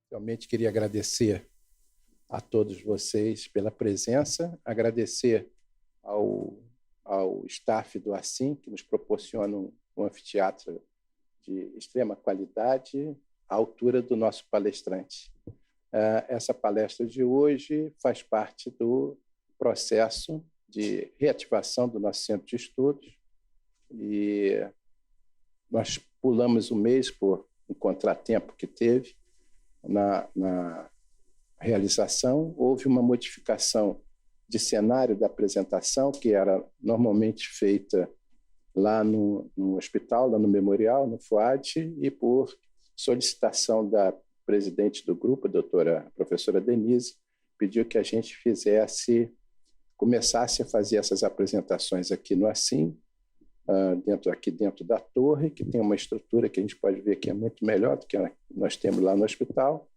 Realmente queria agradecer a todos vocês pela presença, agradecer ao staff do Assim, que nos proporciona um anfiteatro de extrema qualidade, à altura do nosso palestrante. Essa palestra de hoje faz parte do processo de reativação do nosso centro de estudos e nós pulamos um mês por um contratempo que teve na realização. Houve uma modificação de cenário da apresentação, que era normalmente feita lá no hospital, lá no Memorial, no FUAD, e por solicitação da presidente do grupo, a professora Denise, pediu que a gente começasse a fazer essas apresentações aqui no Assim, aqui dentro da torre, que tem uma estrutura que a gente pode ver que é muito melhor do que nós temos lá no hospital,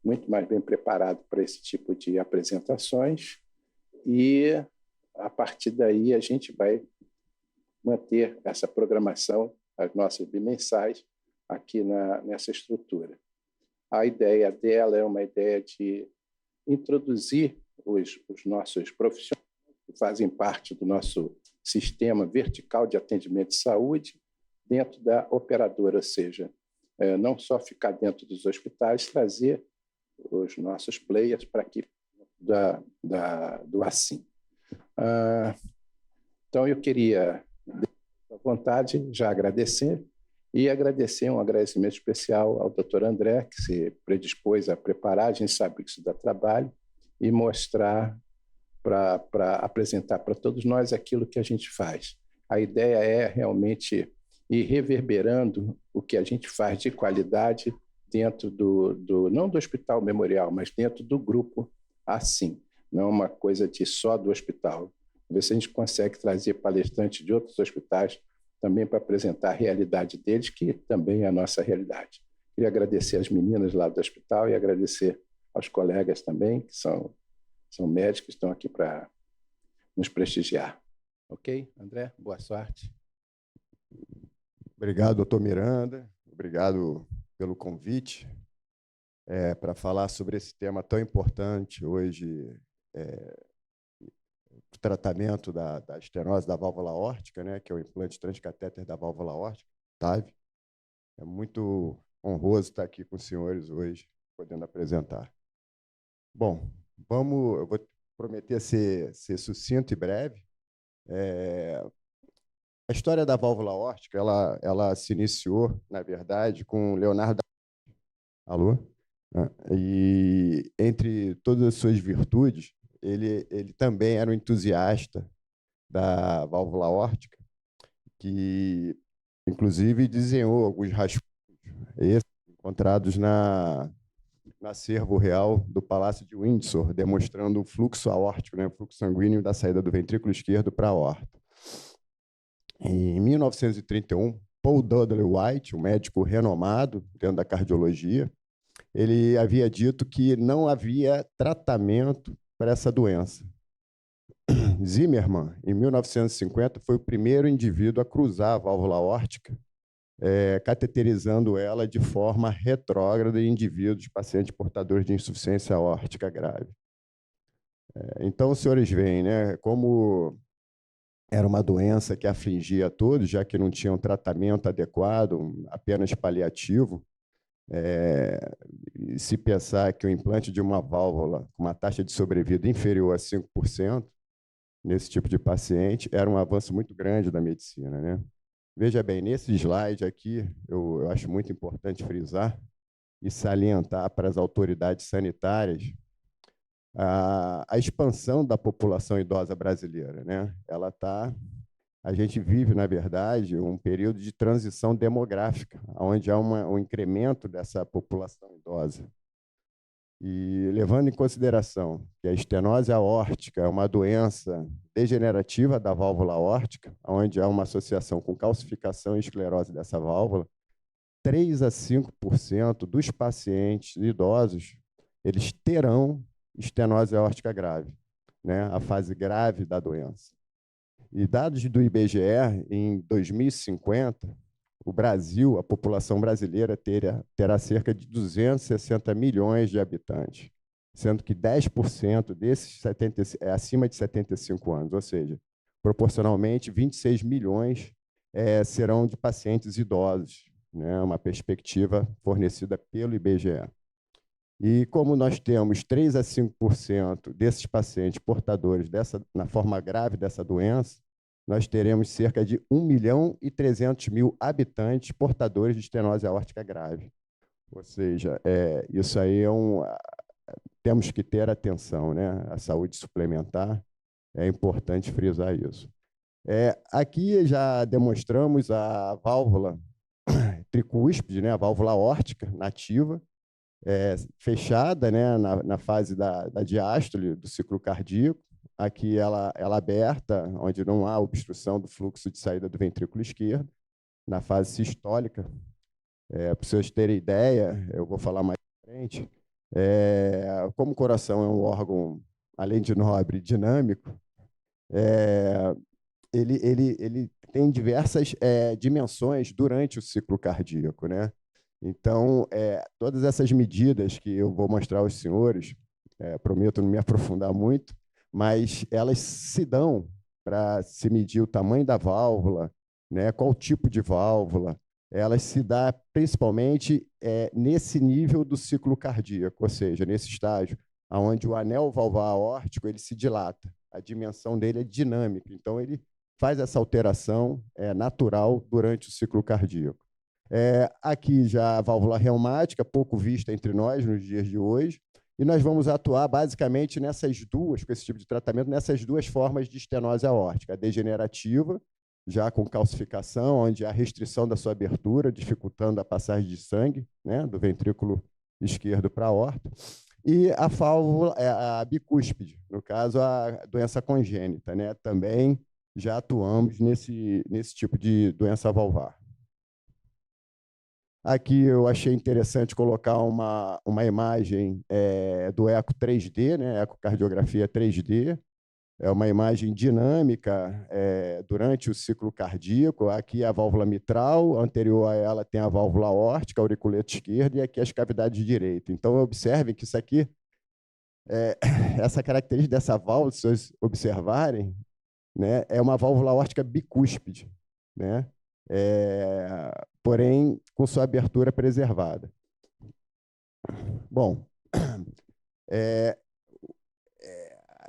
muito mais bem preparado para esse tipo de apresentações, e a partir daí a gente vai manter essa programação, as nossas bimensais, aqui nessa estrutura. A ideia dela é uma ideia de introduzir os nossos profissionais que fazem parte do nosso sistema vertical de atendimento de saúde dentro da operadora, ou seja, não só ficar dentro dos hospitais, trazer os nossos players para aqui do Assim. Então, eu queria, à vontade, já agradecer e agradecer um agradecimento especial ao Dr. André, que se predispôs a preparar, a gente sabe que isso dá trabalho, e mostrar para apresentar para todos nós aquilo que a gente faz. A ideia é realmente ir reverberando o que a gente faz de qualidade dentro não do Hospital Memorial, mas dentro do grupo Assim. Não é uma coisa só do hospital. Ver se a gente consegue trazer palestrantes de outros hospitais também para apresentar a realidade deles, que também é a nossa realidade. Queria agradecer às meninas lá do hospital e agradecer aos colegas também, que são médicos, que estão aqui para nos prestigiar. Ok, André? Boa sorte. Obrigado, doutor Miranda. Obrigado pelo convite para falar sobre esse tema tão importante hoje, o tratamento da estenose da válvula aórtica, né, que é o implante transcatéter da válvula aórtica, TAV. É muito honroso estar aqui com os senhores hoje, podendo apresentar. Bom, eu vou prometer ser sucinto e breve. A história da válvula aórtica, ela se iniciou, na verdade, com Leonardo. Alô? E entre todas as suas virtudes, ele também era um entusiasta da válvula aórtica, que inclusive desenhou alguns rascunhos encontrados no acervo real do Palácio de Windsor, demonstrando o fluxo aórtico, né, o fluxo sanguíneo da saída do ventrículo esquerdo para a aorta. Em 1931, Paul Dudley White, um médico renomado dentro da cardiologia, ele havia dito que não havia tratamento para essa doença. Zimmermann, em 1950, foi o primeiro indivíduo a cruzar a válvula aórtica, cateterizando ela de forma retrógrada em indivíduos pacientes portadores de insuficiência aórtica grave. Então, os senhores veem, né, como era uma doença que afligia a todos, já que não tinha um tratamento adequado, apenas paliativo. Se pensar que o implante de uma válvula com uma taxa de sobrevida inferior a 5%, nesse tipo de paciente, era um avanço muito grande da medicina, né? Veja bem, nesse slide aqui, eu acho muito importante frisar e salientar para as autoridades sanitárias a expansão da população idosa brasileira, né? A gente vive, na verdade, um período de transição demográfica, onde há um incremento dessa população idosa. E levando em consideração que a estenose aórtica é uma doença degenerativa da válvula aórtica, onde há uma associação com calcificação e esclerose dessa válvula, 3 a 5% dos pacientes idosos eles terão estenose aórtica grave, né? A fase grave da doença. E dados do IBGE, em 2050, o Brasil, a população brasileira terá cerca de 260 milhões de habitantes, sendo que 10% desses é acima de 75 anos, ou seja, proporcionalmente 26 milhões serão de pacientes idosos, né? Uma perspectiva fornecida pelo IBGE. E como nós temos 3 a 5% desses pacientes portadores na forma grave dessa doença, nós teremos cerca de 1.300.000 habitantes portadores de estenose aórtica grave. Ou seja, isso aí temos que ter atenção, né? A saúde suplementar, é importante frisar isso. Aqui já demonstramos a válvula tricúspide, né? A válvula aórtica nativa, fechada, né? na fase da diástole do ciclo cardíaco. Aqui ela aberta, onde não há obstrução do fluxo de saída do ventrículo esquerdo, na fase sistólica. Para vocês terem ideia, eu vou falar mais à frente, como o coração é um órgão, além de nobre, dinâmico, ele tem diversas dimensões durante o ciclo cardíaco, né? Então, todas essas medidas que eu vou mostrar aos senhores, prometo não me aprofundar muito, mas elas se dão para se medir o tamanho da válvula, né, qual tipo de válvula, elas se dão principalmente nesse nível do ciclo cardíaco, ou seja, nesse estágio, onde o anel valvar aórtico ele se dilata, a dimensão dele é dinâmica, então ele faz essa alteração natural durante o ciclo cardíaco. Aqui já a válvula reumática, pouco vista entre nós nos dias de hoje, e nós vamos atuar basicamente nessas duas, com esse tipo de tratamento, nessas duas formas de estenose aórtica, a degenerativa, já com calcificação, onde há restrição da sua abertura, dificultando a passagem de sangue, né, do ventrículo esquerdo para a aorta, e a válvula, a bicúspide, no caso, a doença congênita, né, também já atuamos nesse tipo de doença valvar. Aqui eu achei interessante colocar uma imagem do eco 3D, né? Ecocardiografia 3D. É uma imagem dinâmica durante o ciclo cardíaco. Aqui a válvula mitral, anterior a ela tem a válvula aórtica, auriculeto esquerdo, e aqui as cavidades direita. Então, observem que isso aqui, essa característica dessa válvula, se vocês observarem, né, é uma válvula aórtica bicúspide, né? Porém, com sua abertura preservada. Bom,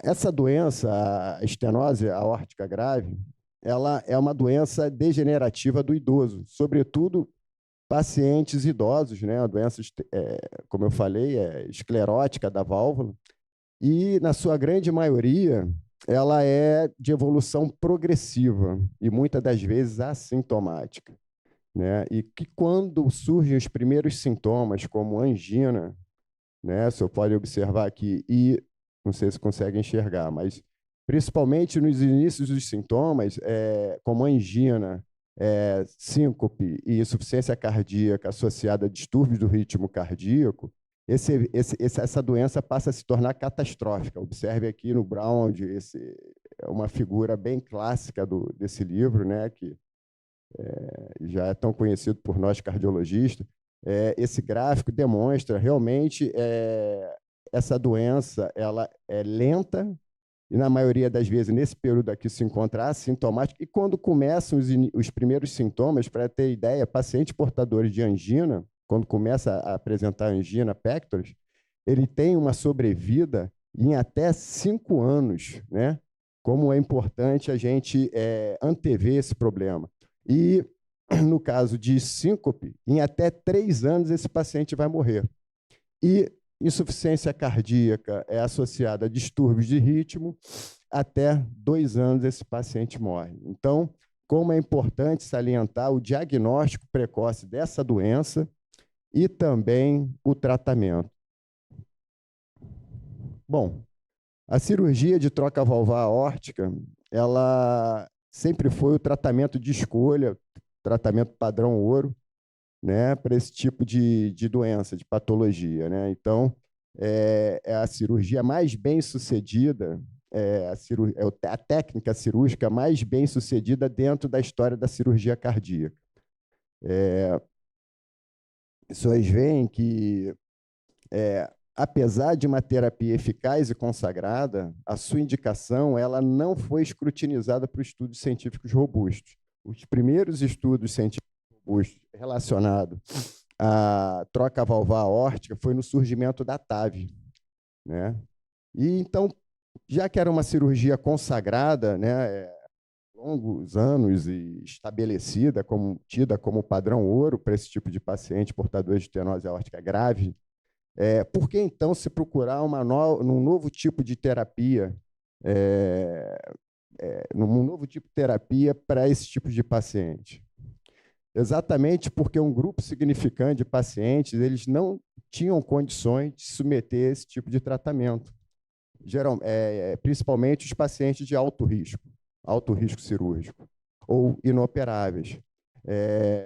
essa doença, a estenose aórtica grave, ela é uma doença degenerativa do idoso, sobretudo pacientes idosos, né? A doença, como eu falei, é esclerótica da válvula, e, na sua grande maioria, ela é de evolução progressiva e, muitas das vezes, assintomática, né? E que, quando surgem os primeiros sintomas, como angina, né? O senhor pode observar aqui, e não sei se consegue enxergar, mas principalmente nos inícios dos sintomas, como angina, síncope e insuficiência cardíaca associada a distúrbios do ritmo cardíaco, essa doença passa a se tornar catastrófica. Observe aqui no Brown, é uma figura bem clássica desse livro, né, que já é tão conhecido por nós cardiologistas. Esse gráfico demonstra realmente essa doença, ela é lenta e, na maioria das vezes, nesse período aqui se encontra assintomático, e quando começam os primeiros sintomas, para ter ideia, pacientes portadores de angina, quando começa a apresentar angina pectoris, ele tem uma sobrevida em até 5 anos, né? Como é importante a gente antever esse problema. E, no caso de síncope, em até 3 anos esse paciente vai morrer. E insuficiência cardíaca é associada a distúrbios de ritmo, até 2 anos esse paciente morre. Então, como é importante salientar o diagnóstico precoce dessa doença e também o tratamento. Bom, a cirurgia de troca valvar aórtica, ela sempre foi o tratamento de escolha, tratamento padrão ouro, né, para esse tipo de doença, de patologia, né? Então, é a cirurgia mais bem sucedida, a técnica cirúrgica mais bem sucedida dentro da história da cirurgia cardíaca. Pessoas veem que, apesar de uma terapia eficaz e consagrada, a sua indicação ela não foi escrutinizada por estudos científicos robustos. Os primeiros estudos científicos robustos relacionados à troca valvar aórtica foi no surgimento da TAV, né? E então, já que era uma cirurgia consagrada, né, longos anos e estabelecida, tida como padrão ouro para esse tipo de paciente portador de estenose aórtica grave, por que então se procurar num novo tipo de terapia, num novo tipo de terapia para esse tipo de paciente? Exatamente porque um grupo significante de pacientes eles não tinham condições de submeter esse tipo de tratamento. Principalmente os pacientes de alto risco cirúrgico, ou inoperáveis.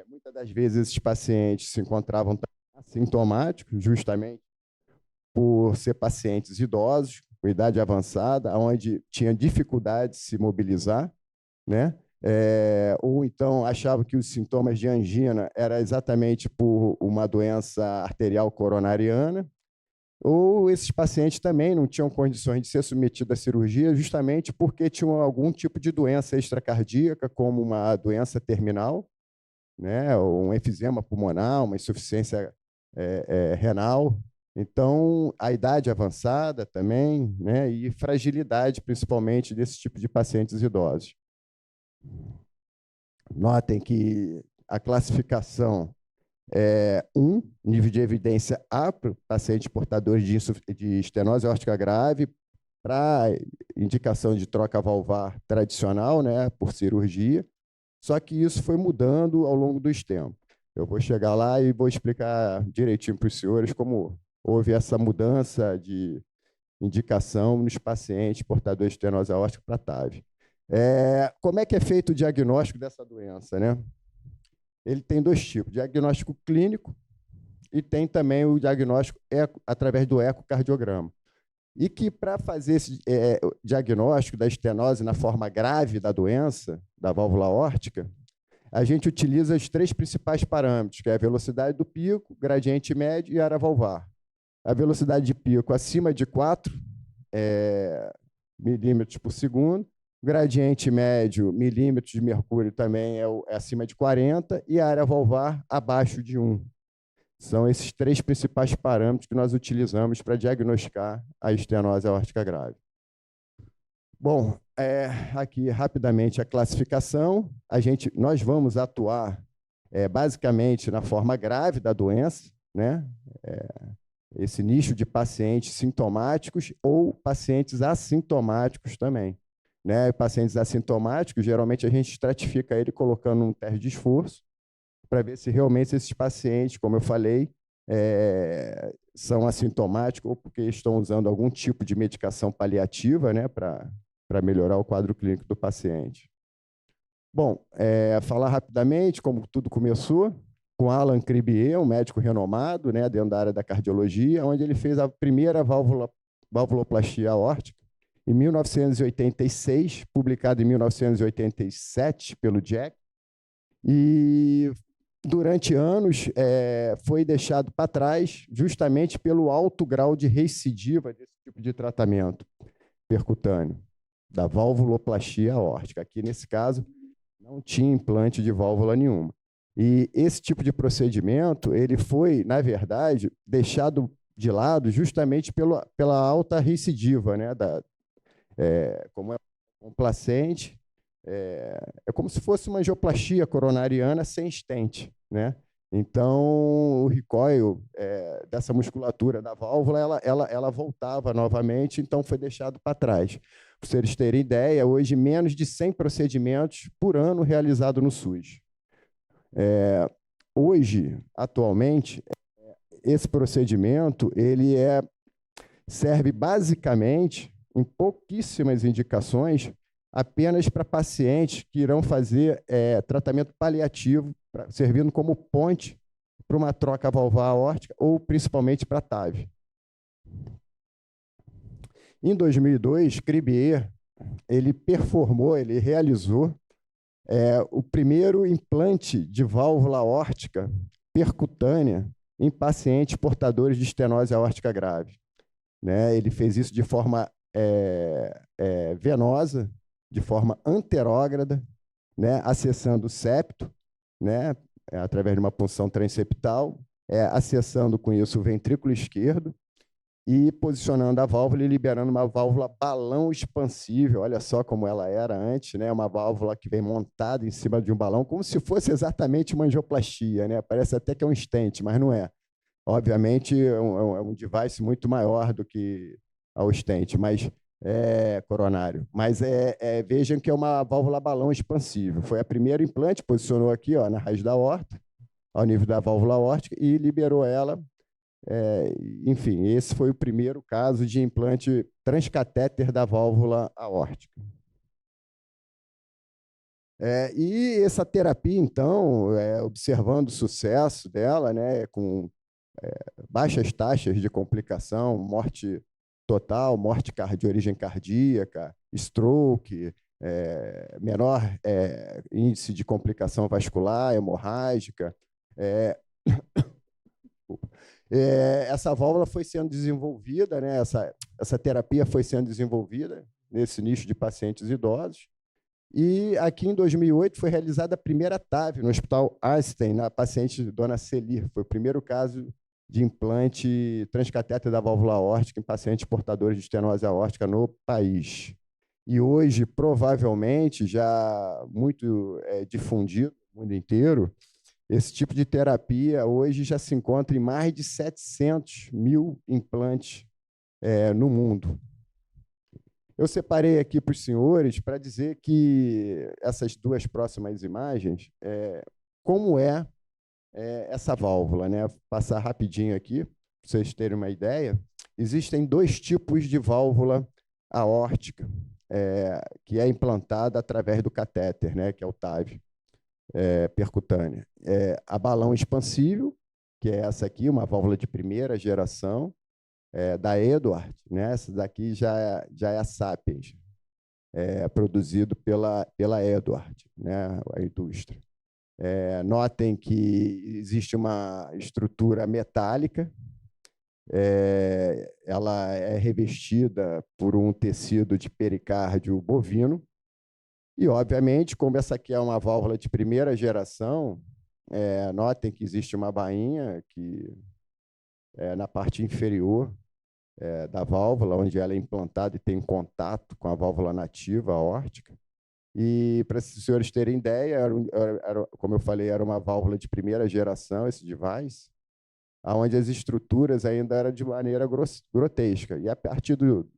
Muitas das vezes, esses pacientes se encontravam assintomáticos, justamente por ser pacientes idosos, com idade avançada, onde tinha dificuldade de se mobilizar, né? Ou então achavam que os sintomas de angina era exatamente por uma doença arterial coronariana, ou esses pacientes também não tinham condições de ser submetidos à cirurgia justamente porque tinham algum tipo de doença extracardíaca, como uma doença terminal, né, ou um enfisema pulmonar, uma insuficiência renal. Então, a idade avançada também, né, e fragilidade, principalmente, desse tipo de pacientes idosos. Notem que a classificação nível de evidência A para pacientes portadores de estenose aórtica grave, para indicação de troca valvar tradicional, né, por cirurgia, só que isso foi mudando ao longo dos tempos. Eu vou chegar lá e vou explicar direitinho para os senhores como houve essa mudança de indicação nos pacientes portadores de estenose aórtica para TAV. Como é que é feito o diagnóstico dessa doença, né? Ele tem dois tipos, diagnóstico clínico e tem também o diagnóstico através do ecocardiograma. E que, para fazer esse diagnóstico da estenose na forma grave da doença, da válvula aórtica, a gente utiliza os três principais parâmetros, que é a velocidade do pico, gradiente médio e área valvar. A velocidade de pico acima de 4 milímetros por segundo, gradiente médio, milímetros de mercúrio também é acima de 40 e a área valvar abaixo de 1. São esses três principais parâmetros que nós utilizamos para diagnosticar a estenose aórtica grave. Bom, aqui rapidamente a classificação. Nós vamos atuar basicamente na forma grave da doença, né? Esse nicho de pacientes sintomáticos ou pacientes assintomáticos também. Né? Pacientes assintomáticos, geralmente a gente estratifica ele colocando um teste de esforço para ver se realmente esses pacientes, como eu falei, são assintomáticos ou porque estão usando algum tipo de medicação paliativa, né, para melhorar o quadro clínico do paciente. Bom, falar rapidamente como tudo começou com Alan Cribier, um médico renomado, né, dentro da área da cardiologia, onde ele fez a primeira valvuloplastia aórtica em 1986, publicado em 1987 pelo Jack, e durante anos foi deixado para trás justamente pelo alto grau de recidiva desse tipo de tratamento percutâneo, da valvuloplastia aórtica. Aqui, nesse caso, não tinha implante de válvula nenhuma. E esse tipo de procedimento ele foi, na verdade, deixado de lado justamente pela alta recidiva, né, como é complacente, é como se fosse uma angioplastia coronariana sem stent, né? Então, o recoil dessa musculatura da válvula, ela voltava novamente, então foi deixado para trás. Para vocês terem ideia, hoje menos de 100 procedimentos por ano realizados no SUS. Hoje, atualmente, esse procedimento ele serve basicamente, em pouquíssimas indicações, apenas para pacientes que irão fazer tratamento paliativo, servindo como ponte para uma troca valvar aórtica ou principalmente para TAV. Em 2002, Cribier ele realizou é o primeiro implante de válvula aórtica percutânea em pacientes portadores de estenose aórtica grave, né? Ele fez isso de forma venosa, de forma anterógrada, né? Acessando o septo, né? Através de uma punção transeptal, acessando com isso o ventrículo esquerdo e posicionando a válvula e liberando uma válvula balão expansível. Olha só como ela era antes, né? Uma válvula que vem montada em cima de um balão, como se fosse exatamente uma angioplastia, né? Parece até que é um stent, mas não é. Obviamente, é um device muito maior do que o stent, mas coronário. Mas vejam que é uma válvula balão expansível. Foi a primeira implante, posicionou aqui, ó, na raiz da aorta, ao nível da válvula aórtica, e liberou ela. Enfim, esse foi o primeiro caso de implante transcatéter da válvula aórtica. E essa terapia, então, observando o sucesso dela, né, com baixas taxas de complicação, morte total, morte de origem cardíaca, stroke, menor índice de complicação vascular, hemorrágica. Essa válvula foi sendo desenvolvida, né? Essa terapia foi sendo desenvolvida nesse nicho de pacientes idosos. E aqui em 2008 foi realizada a primeira TAV no Hospital Einstein, na paciente Dona Celir. Foi o primeiro caso de implante transcatéter da válvula aórtica em pacientes portadores de estenose aórtica no país. E hoje, provavelmente, já muito difundido no mundo inteiro, esse tipo de terapia hoje já se encontra em mais de 700 mil implantes no mundo. Eu separei aqui para os senhores para dizer que essas duas próximas imagens, como essa válvula, né? Vou passar rapidinho aqui, para vocês terem uma ideia. Existem dois tipos de válvula aórtica, que é implantada através do catéter, né? Que é o TAV. Percutânea. A balão expansível, que é essa aqui, uma válvula de primeira geração, da Edwards, né? Essa daqui já é a Sapiens, produzido pela Edwards, né? A indústria. Notem que existe uma estrutura metálica, ela é revestida por um tecido de pericárdio bovino, e, obviamente, como essa aqui é uma válvula de primeira geração, notem que existe uma bainha que na parte inferior da válvula, onde ela é implantada e tem contato com a válvula nativa aórtica. E, para os senhores terem ideia, como eu falei, era uma válvula de primeira geração, esse device, onde as estruturas ainda eram de maneira grotesca. E, a partir do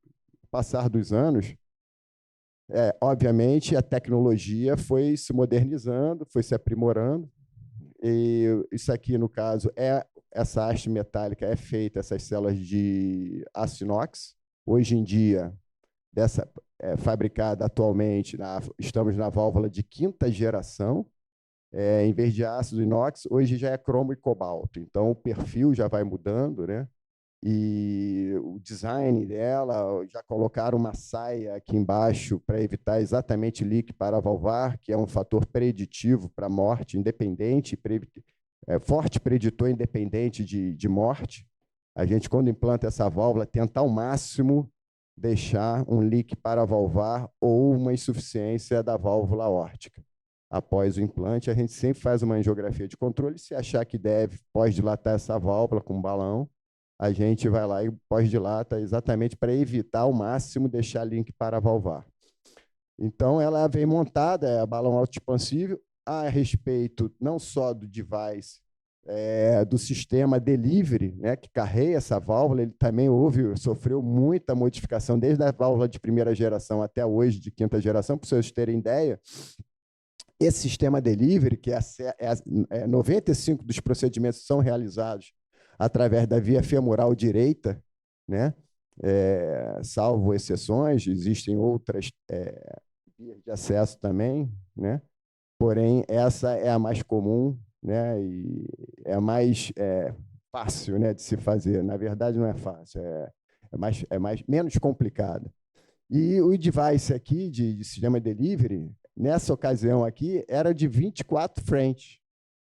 passar dos anos, obviamente, a tecnologia foi se modernizando, foi se aprimorando. E isso aqui, no caso, essa haste metálica é feita, essas células de aço inox. Hoje em dia, fabricada atualmente, estamos na válvula de quinta geração. Em vez de ácido inox, hoje já é cromo e cobalto. Então, o perfil já vai mudando, né? E o design dela, já colocaram uma saia aqui embaixo para evitar exatamente leak paravalvar, que é um fator preditivo para morte independente, forte preditor independente de morte. A gente, quando implanta essa válvula, tenta ao máximo deixar um leak paravalvar ou uma insuficiência da válvula aórtica. Após o implante, a gente sempre faz uma angiografia de controle. Se achar que pode dilatar essa válvula com um balão, a gente vai lá e pós-dilata exatamente para evitar ao máximo deixar link paravalvar. Então, ela vem montada, balão autoexpansível, a respeito não só do device, do sistema delivery, né, que carrega essa válvula, ele também sofreu muita modificação, desde a válvula de primeira geração até hoje, de quinta geração, para vocês terem ideia. Esse sistema delivery, que 95% dos procedimentos são realizados através da via femoral direita, né? Salvo exceções, existem outras vias de acesso também, né? Porém, essa é a mais comum, né? E é a mais fácil, né, de se fazer. Na verdade, não é fácil, menos complicada. E o device aqui de sistema delivery, nessa ocasião aqui, era de 24 frentes,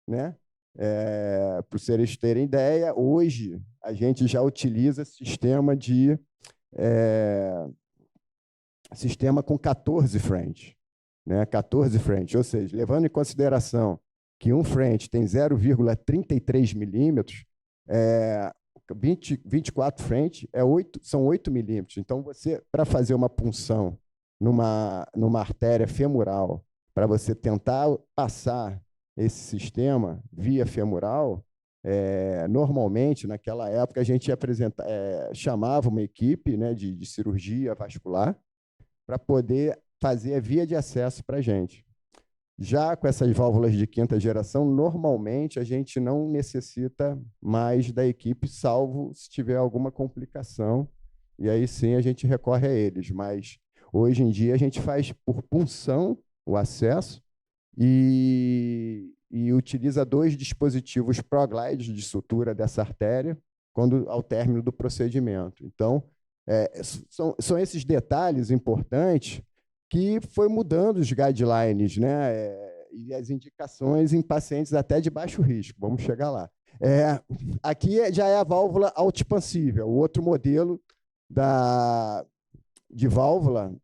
né? Para vocês terem ideia, hoje a gente já utiliza sistema com 14 frentes, né? 14 frentes, ou seja, levando em consideração que um frente tem 0,33 milímetros, 24 frentes são 8 milímetros. Então, você, para fazer uma punção numa artéria femoral, para você tentar passar esse sistema via femoral, normalmente, naquela época, a gente chamava uma equipe, né, de cirurgia vascular para poder fazer a via de acesso para a gente. Já com essas válvulas de quinta geração, normalmente a gente não necessita mais da equipe, salvo se tiver alguma complicação, e aí sim a gente recorre a eles. Mas hoje em dia a gente faz por punção o acesso e utiliza 2 dispositivos ProGlide de sutura dessa artéria ao término do procedimento. Então, são esses detalhes importantes que foi mudando os guidelines, né? E as indicações em pacientes até de baixo risco. Vamos chegar lá. Aqui já é a válvula autoexpansível, o outro modelo de válvula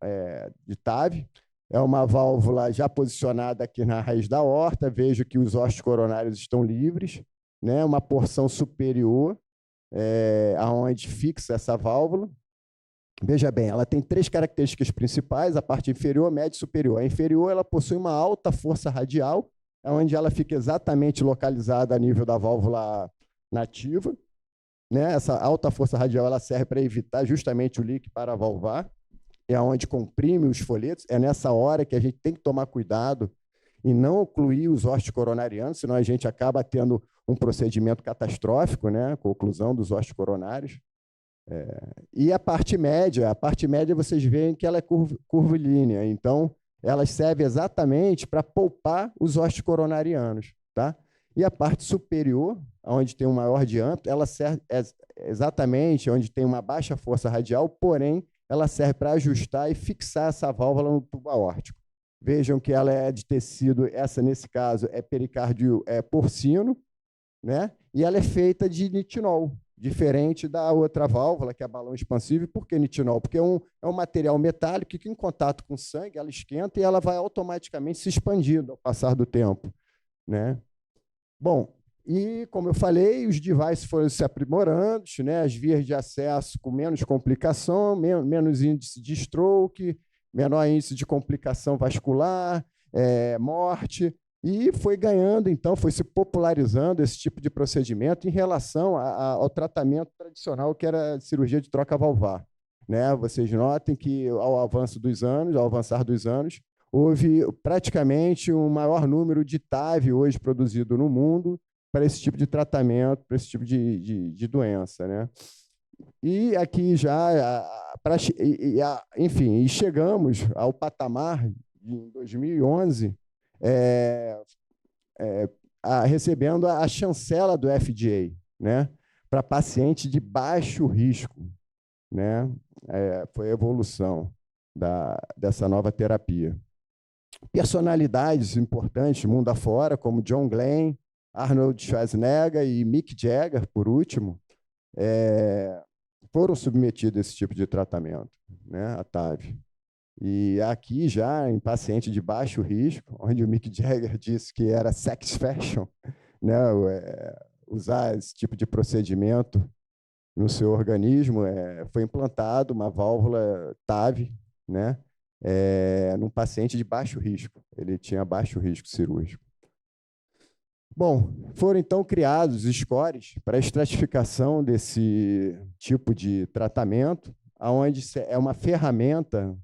de TAV. É uma válvula já posicionada aqui na raiz da aorta. Vejo que os ossos coronários estão livres, né? Uma porção superior, aonde fixa essa válvula. Veja bem, ela tem 3 características principais: a parte inferior, média e superior. A inferior, ela possui uma alta força radial, onde ela fica exatamente localizada a nível da válvula nativa, né? Essa alta força radial ela serve para evitar justamente o leak paravalvar, é onde comprime os folhetos. É nessa hora que a gente tem que tomar cuidado e não ocluir os ossos coronarianos, senão a gente acaba tendo um procedimento catastrófico, né? Com oclusão dos ossos coronários. E a parte média vocês veem que ela é curvilínea, então ela serve exatamente para poupar os ossos coronarianos, tá? E a parte superior, onde tem um maior diâmetro, ela serve exatamente onde tem uma baixa força radial, porém ela serve para ajustar e fixar essa válvula no tubo aórtico. Vejam que ela é de tecido, essa nesse caso é pericárdio porcino, né? E ela é feita de nitinol, diferente da outra válvula, que é a balão expansível. Por que nitinol? Porque é um material metálico que, em contato com o sangue, ela esquenta e ela vai automaticamente se expandindo ao passar do tempo, né? Bom, e, como eu falei, os devices foram se aprimorando, né? As vias de acesso com menos complicação, menos índice de stroke, menor índice de complicação vascular, morte. E foi ganhando, então, foi se popularizando esse tipo de procedimento em relação ao tratamento tradicional, que era a cirurgia de troca valvar, né? Vocês notem que, ao avançar dos anos, houve praticamente um maior número de TAV hoje produzido no mundo para esse tipo de tratamento, para esse tipo de doença, né? E aqui já, enfim, chegamos ao patamar, em 2011, recebendo a chancela do FDA, né, para paciente de baixo risco, né? Foi a evolução dessa nova terapia. Personalidades importantes mundo afora, como John Glenn, Arnold Schwarzenegger e Mick Jagger, por último, foram submetidos a esse tipo de tratamento, né, a TAV. E aqui já em paciente de baixo risco, onde o Mick Jagger disse que era sex fashion, né, usar esse tipo de procedimento no seu organismo, foi implantado uma válvula TAV, né, num paciente de baixo risco. Ele tinha baixo risco cirúrgico. Bom, foram então criados scores para a estratificação desse tipo de tratamento, onde é uma ferramenta.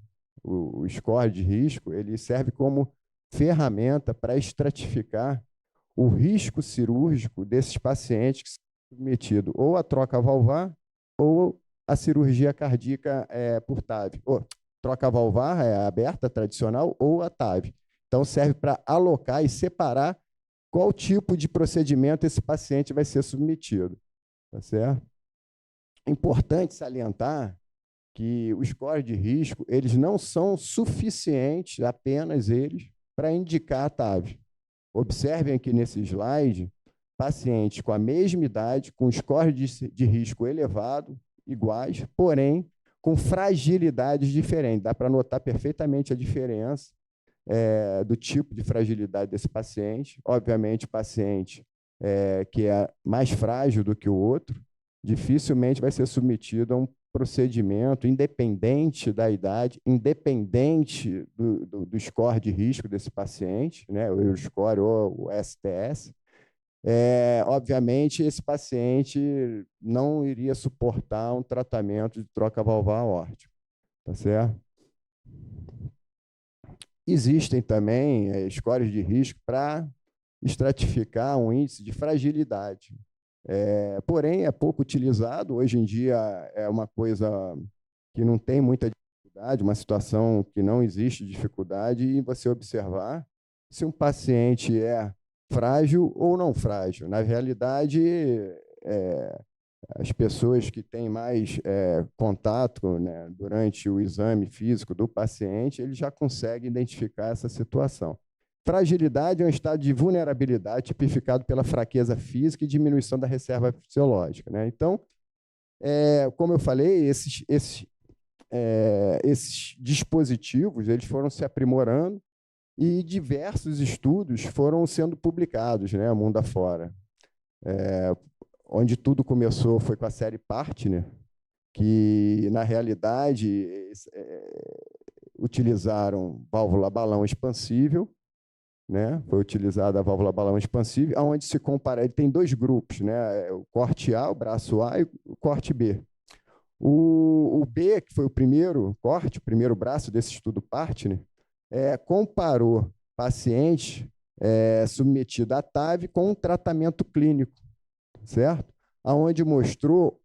O score de risco, ele serve como ferramenta para estratificar o risco cirúrgico desses pacientes que são submetidos ou à troca valvar ou à cirurgia cardíaca por TAV. Troca valvar é a aberta tradicional ou a TAV. Então, serve para alocar e separar qual tipo de procedimento esse paciente vai ser submetido. Tá certo? É importante salientar que os scores de risco eles não são suficientes, apenas eles, para indicar a TAV. Observem aqui nesse slide, pacientes com a mesma idade, com score de risco elevado, iguais, porém com fragilidades diferentes. Dá para notar perfeitamente a diferença do tipo de fragilidade desse paciente. Obviamente, o paciente que é mais frágil do que o outro, dificilmente vai ser submetido a um procedimento independente da idade, independente do score de risco desse paciente, né, o score ou o STS. Obviamente, esse paciente não iria suportar um tratamento de troca valvar aórtica, tá certo? Existem também scores de risco para estratificar um índice de fragilidade. Porém, é pouco utilizado. Hoje em dia é uma coisa que não tem muita dificuldade, uma situação que não existe dificuldade em você observar se um paciente é frágil ou não frágil. Na realidade, as pessoas que têm mais contato, né, durante o exame físico do paciente, eles já conseguem identificar essa situação. Fragilidade é um estado de vulnerabilidade tipificado pela fraqueza física e diminuição da reserva fisiológica, né? Então, como eu falei, esses dispositivos eles foram se aprimorando e diversos estudos foram sendo publicados, né, mundo afora. Onde tudo começou foi com a série Partner, que, na realidade, utilizaram válvula balão expansível, né? Foi utilizada a válvula balão expansível, onde se compara, ele tem dois grupos, né? O corte A, o braço A, e o corte B. O B, que foi o primeiro corte, o primeiro braço desse estudo Partner, comparou pacientes submetidos à TAV com um tratamento clínico, certo? Aonde mostrou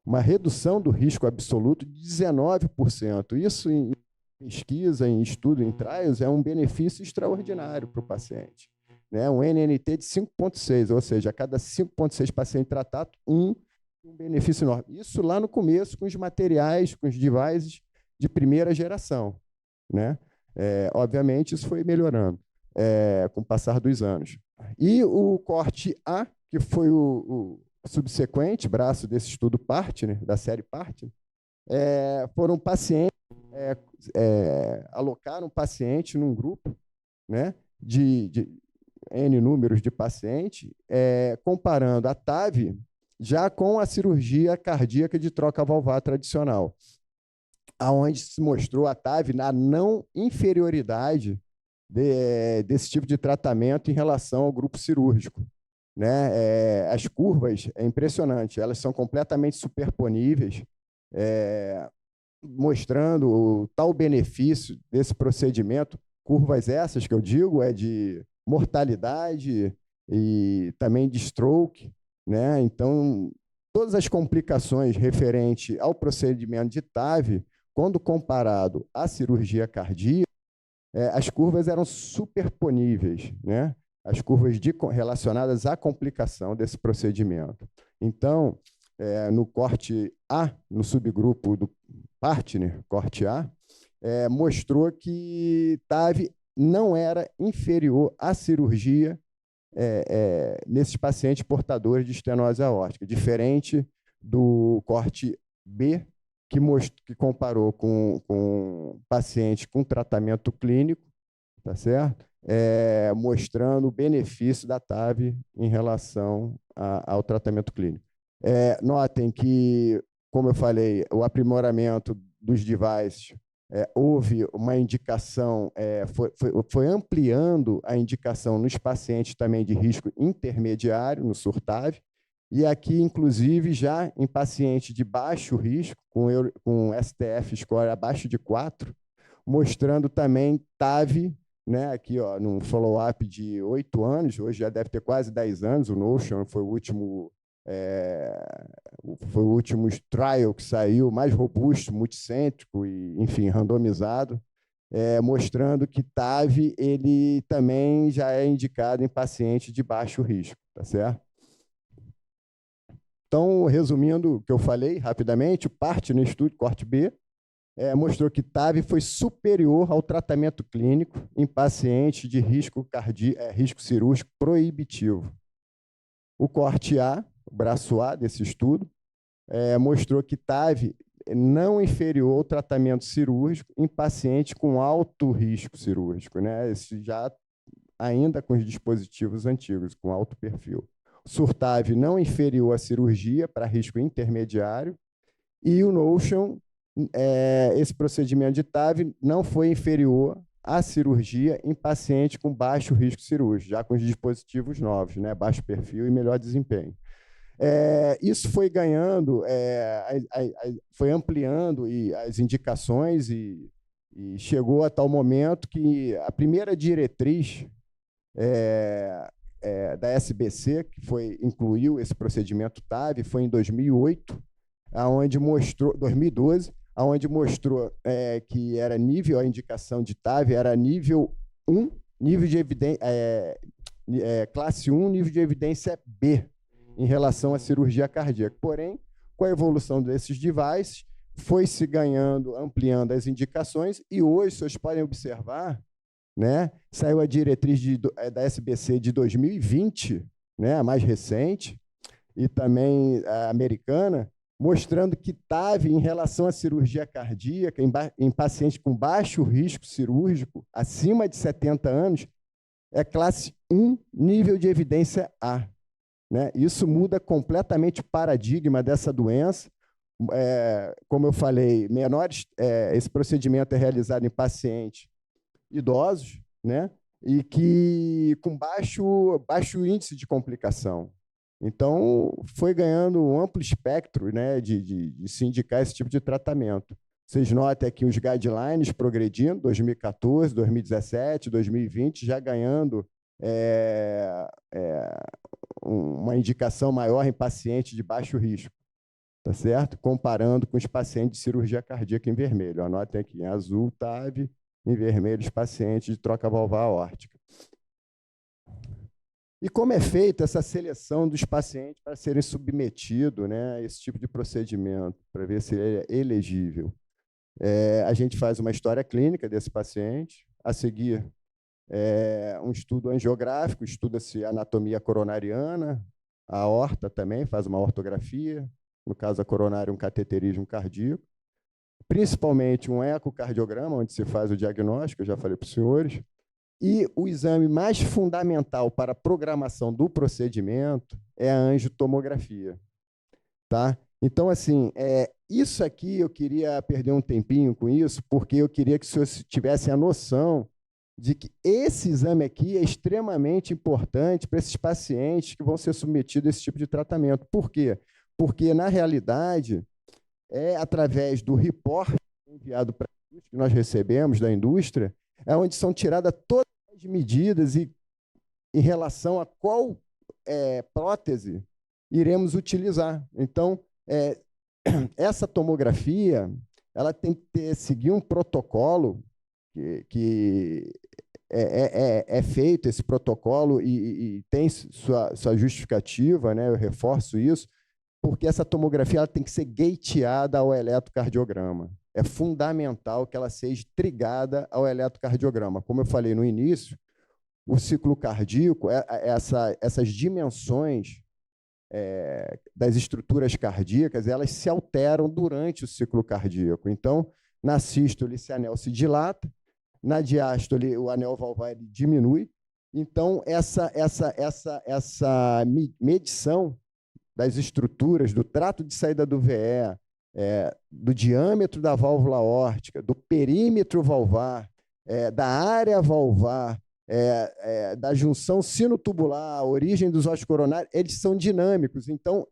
uma redução do risco absoluto de 19%. Isso, em pesquisa, em estudo, em trials, é um benefício extraordinário para o paciente, né? Um NNT de 5,6, ou seja, a cada 5,6 pacientes tratados, um benefício enorme. Isso lá no começo, com os materiais, com os devices de primeira geração, né? Obviamente, isso foi melhorando com o passar dos anos. E o corte A, que foi o subsequente braço desse estudo Partner, da série Partner, foram pacientes, alocaram paciente num grupo, né, de N números de pacientes, comparando a TAV já com a cirurgia cardíaca de troca valvar tradicional, aonde se mostrou a TAV na não inferioridade desse tipo de tratamento em relação ao grupo cirúrgico, né? As curvas, é impressionante, elas são completamente superponíveis, mostrando o tal benefício desse procedimento. Curvas essas que eu digo de mortalidade e também de stroke, né? Então, todas as complicações referentes ao procedimento de TAV, quando comparado à cirurgia cardíaca, as curvas eram superponíveis, né? As curvas relacionadas à complicação desse procedimento. Então, no corte A, no subgrupo do Partner, corte A, mostrou que TAV não era inferior à cirurgia nesses pacientes portadores de estenose aórtica, diferente do corte B, que comparou com pacientes com tratamento clínico, tá certo? Mostrando o benefício da TAV em relação ao tratamento clínico. Notem que, como eu falei, o aprimoramento dos devices, houve uma indicação, foi ampliando a indicação nos pacientes também de risco intermediário, no SURTAV, e aqui, inclusive, já em pacientes de baixo risco, com STF score abaixo de 4, mostrando também TAV, né, aqui, ó, num follow-up de 8 anos, hoje já deve ter quase 10 anos, o Notion foi o último trial que saiu, mais robusto, multicêntrico e, enfim, randomizado, mostrando que TAV ele também já é indicado em pacientes de baixo risco, tá certo? Então, resumindo o que eu falei rapidamente, parte no estudo, corte B, mostrou que TAV foi superior ao tratamento clínico em pacientes de risco cirúrgico proibitivo. O corte A, o braço A desse estudo, mostrou que TAV não inferior ao tratamento cirúrgico em pacientes com alto risco cirúrgico, né? Esse já ainda com os dispositivos antigos, com alto perfil. O Surtav não inferior à cirurgia para risco intermediário, e o Notion, esse procedimento de TAV não foi inferior à cirurgia em paciente com baixo risco cirúrgico, já com os dispositivos novos, né? Baixo perfil e melhor desempenho. Isso foi ganhando, foi ampliando as indicações e chegou a tal momento que a primeira diretriz da SBC, que incluiu esse procedimento TAV, foi em 2008, 2012, onde mostrou que era a indicação de TAV era nível 1, nível de evidência, classe 1, nível de evidência B, em relação à cirurgia cardíaca. Porém, com a evolução desses devices, foi se ganhando, ampliando as indicações, e hoje, vocês podem observar, né, saiu a diretriz da SBC de 2020, né, a mais recente, e também a americana, mostrando que TAV, em relação à cirurgia cardíaca, em pacientes com baixo risco cirúrgico, acima de 70 anos, é classe 1, nível de evidência A. Né? Isso muda completamente o paradigma dessa doença. Como eu falei, esse procedimento é realizado em pacientes idosos, né? E que com baixo índice de complicação. Então, foi ganhando um amplo espectro, né, de se indicar esse tipo de tratamento. Vocês notam aqui os guidelines progredindo, 2014, 2017, 2020, já ganhando uma indicação maior em pacientes de baixo risco, tá certo? Comparando com os pacientes de cirurgia cardíaca em vermelho. Anotem aqui, em azul, TAV, em vermelho, os pacientes de troca valvar aórtica. E como é feita essa seleção dos pacientes para serem submetidos, né, a esse tipo de procedimento, para ver se ele é elegível? A gente faz uma história clínica desse paciente, a seguir um estudo angiográfico, estuda-se a anatomia coronariana, a aorta também, faz uma ortografia, no caso a coronária, um cateterismo cardíaco, principalmente um ecocardiograma, onde se faz o diagnóstico, eu já falei para os senhores, e o exame mais fundamental para a programação do procedimento é a angiotomografia. Tá? Então, assim, isso aqui eu queria perder um tempinho com isso, porque eu queria que os senhores tivessem a noção de que esse exame aqui é extremamente importante para esses pacientes que vão ser submetidos a esse tipo de tratamento. Por quê? Porque, na realidade, através do report enviado para a indústria, que nós recebemos da indústria, onde são tiradas todas as medidas em relação a qual prótese iremos utilizar. Então, essa tomografia ela tem que seguir um protocolo que é feito, esse protocolo, e tem sua justificativa, né? Eu reforço isso, porque essa tomografia ela tem que ser gateada ao eletrocardiograma. É fundamental que ela seja trigada ao eletrocardiograma. Como eu falei no início, o ciclo cardíaco, essas dimensões das estruturas cardíacas, elas se alteram durante o ciclo cardíaco. Então, na sístole, esse anel se dilata, na diástole, o anel valvar diminui. Então, essa medição das estruturas, do trato de saída do VE, do diâmetro da válvula aórtica, do perímetro valvar, da área valvar, da junção sinotubular, a origem dos ossos coronários, eles são dinâmicos. Então,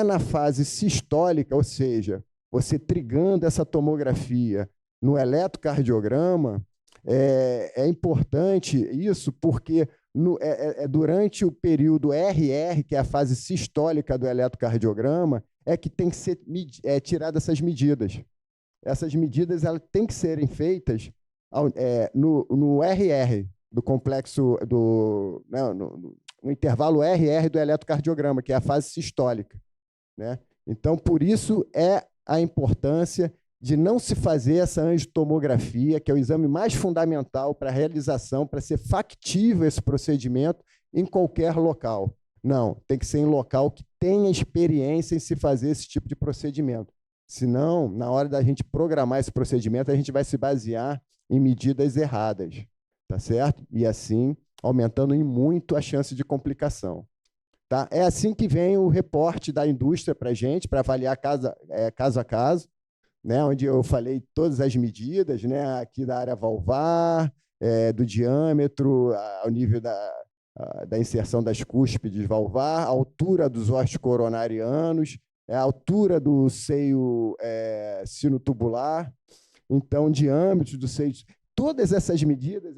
na fase sistólica, ou seja, você trigando essa tomografia no eletrocardiograma, é importante isso, porque durante o período RR, que é a fase sistólica do eletrocardiograma, que tem que ser tiradas essas medidas. Essas medidas elas têm que serem feitas no RR, do complexo, no intervalo RR do eletrocardiograma, que é a fase sistólica. né? Então, por isso é a importância de não se fazer essa angiotomografia, que é o exame mais fundamental para a realização, para ser factível esse procedimento em qualquer local. Não, tem que ser em local que tenha experiência em se fazer esse tipo de procedimento. Senão, na hora da gente programar esse procedimento, a gente vai se basear em medidas erradas, tá certo? E assim, aumentando em muito a chance de complicação. Tá? É assim que vem o reporte da indústria para a gente, para avaliar caso a caso, né? Onde eu falei todas as medidas, né? Aqui da área valvar, do diâmetro, ao nível da inserção das cúspides valvar, a altura dos ossos coronarianos, a altura do seio sinotubular, então, diâmetro do seio. Todas essas medidas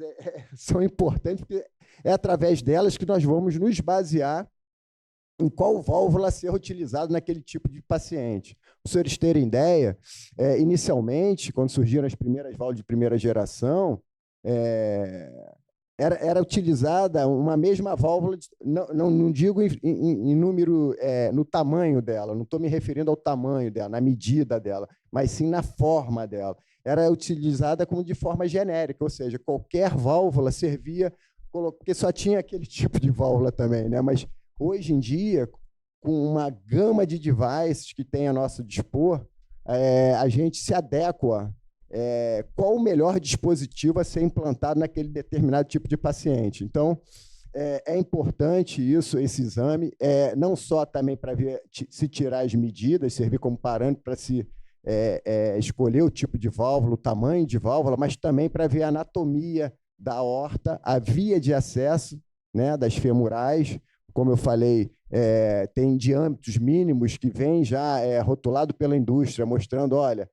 são importantes, porque é através delas que nós vamos nos basear em qual válvula ser utilizado naquele tipo de paciente. Para os senhores terem ideia, inicialmente, quando surgiram as primeiras válvulas de primeira geração, era utilizada uma mesma válvula, não digo em número, no tamanho dela, não estou me referindo ao tamanho dela, na medida dela, mas sim na forma dela. Era utilizada como de forma genérica, ou seja, qualquer válvula servia, porque só tinha aquele tipo de válvula também, né? Mas hoje em dia, com uma gama de devices que tem a nosso dispor, a gente se adequa qual o melhor dispositivo a ser implantado naquele determinado tipo de paciente. Então, é importante esse exame, não só também para ver se tirar as medidas, servir como parâmetro para se escolher o tipo de válvula, o tamanho de válvula, mas também para ver a anatomia da aorta, a via de acesso, né, das femorais. Como eu falei, tem diâmetros mínimos que vem já rotulado pela indústria, mostrando, olha,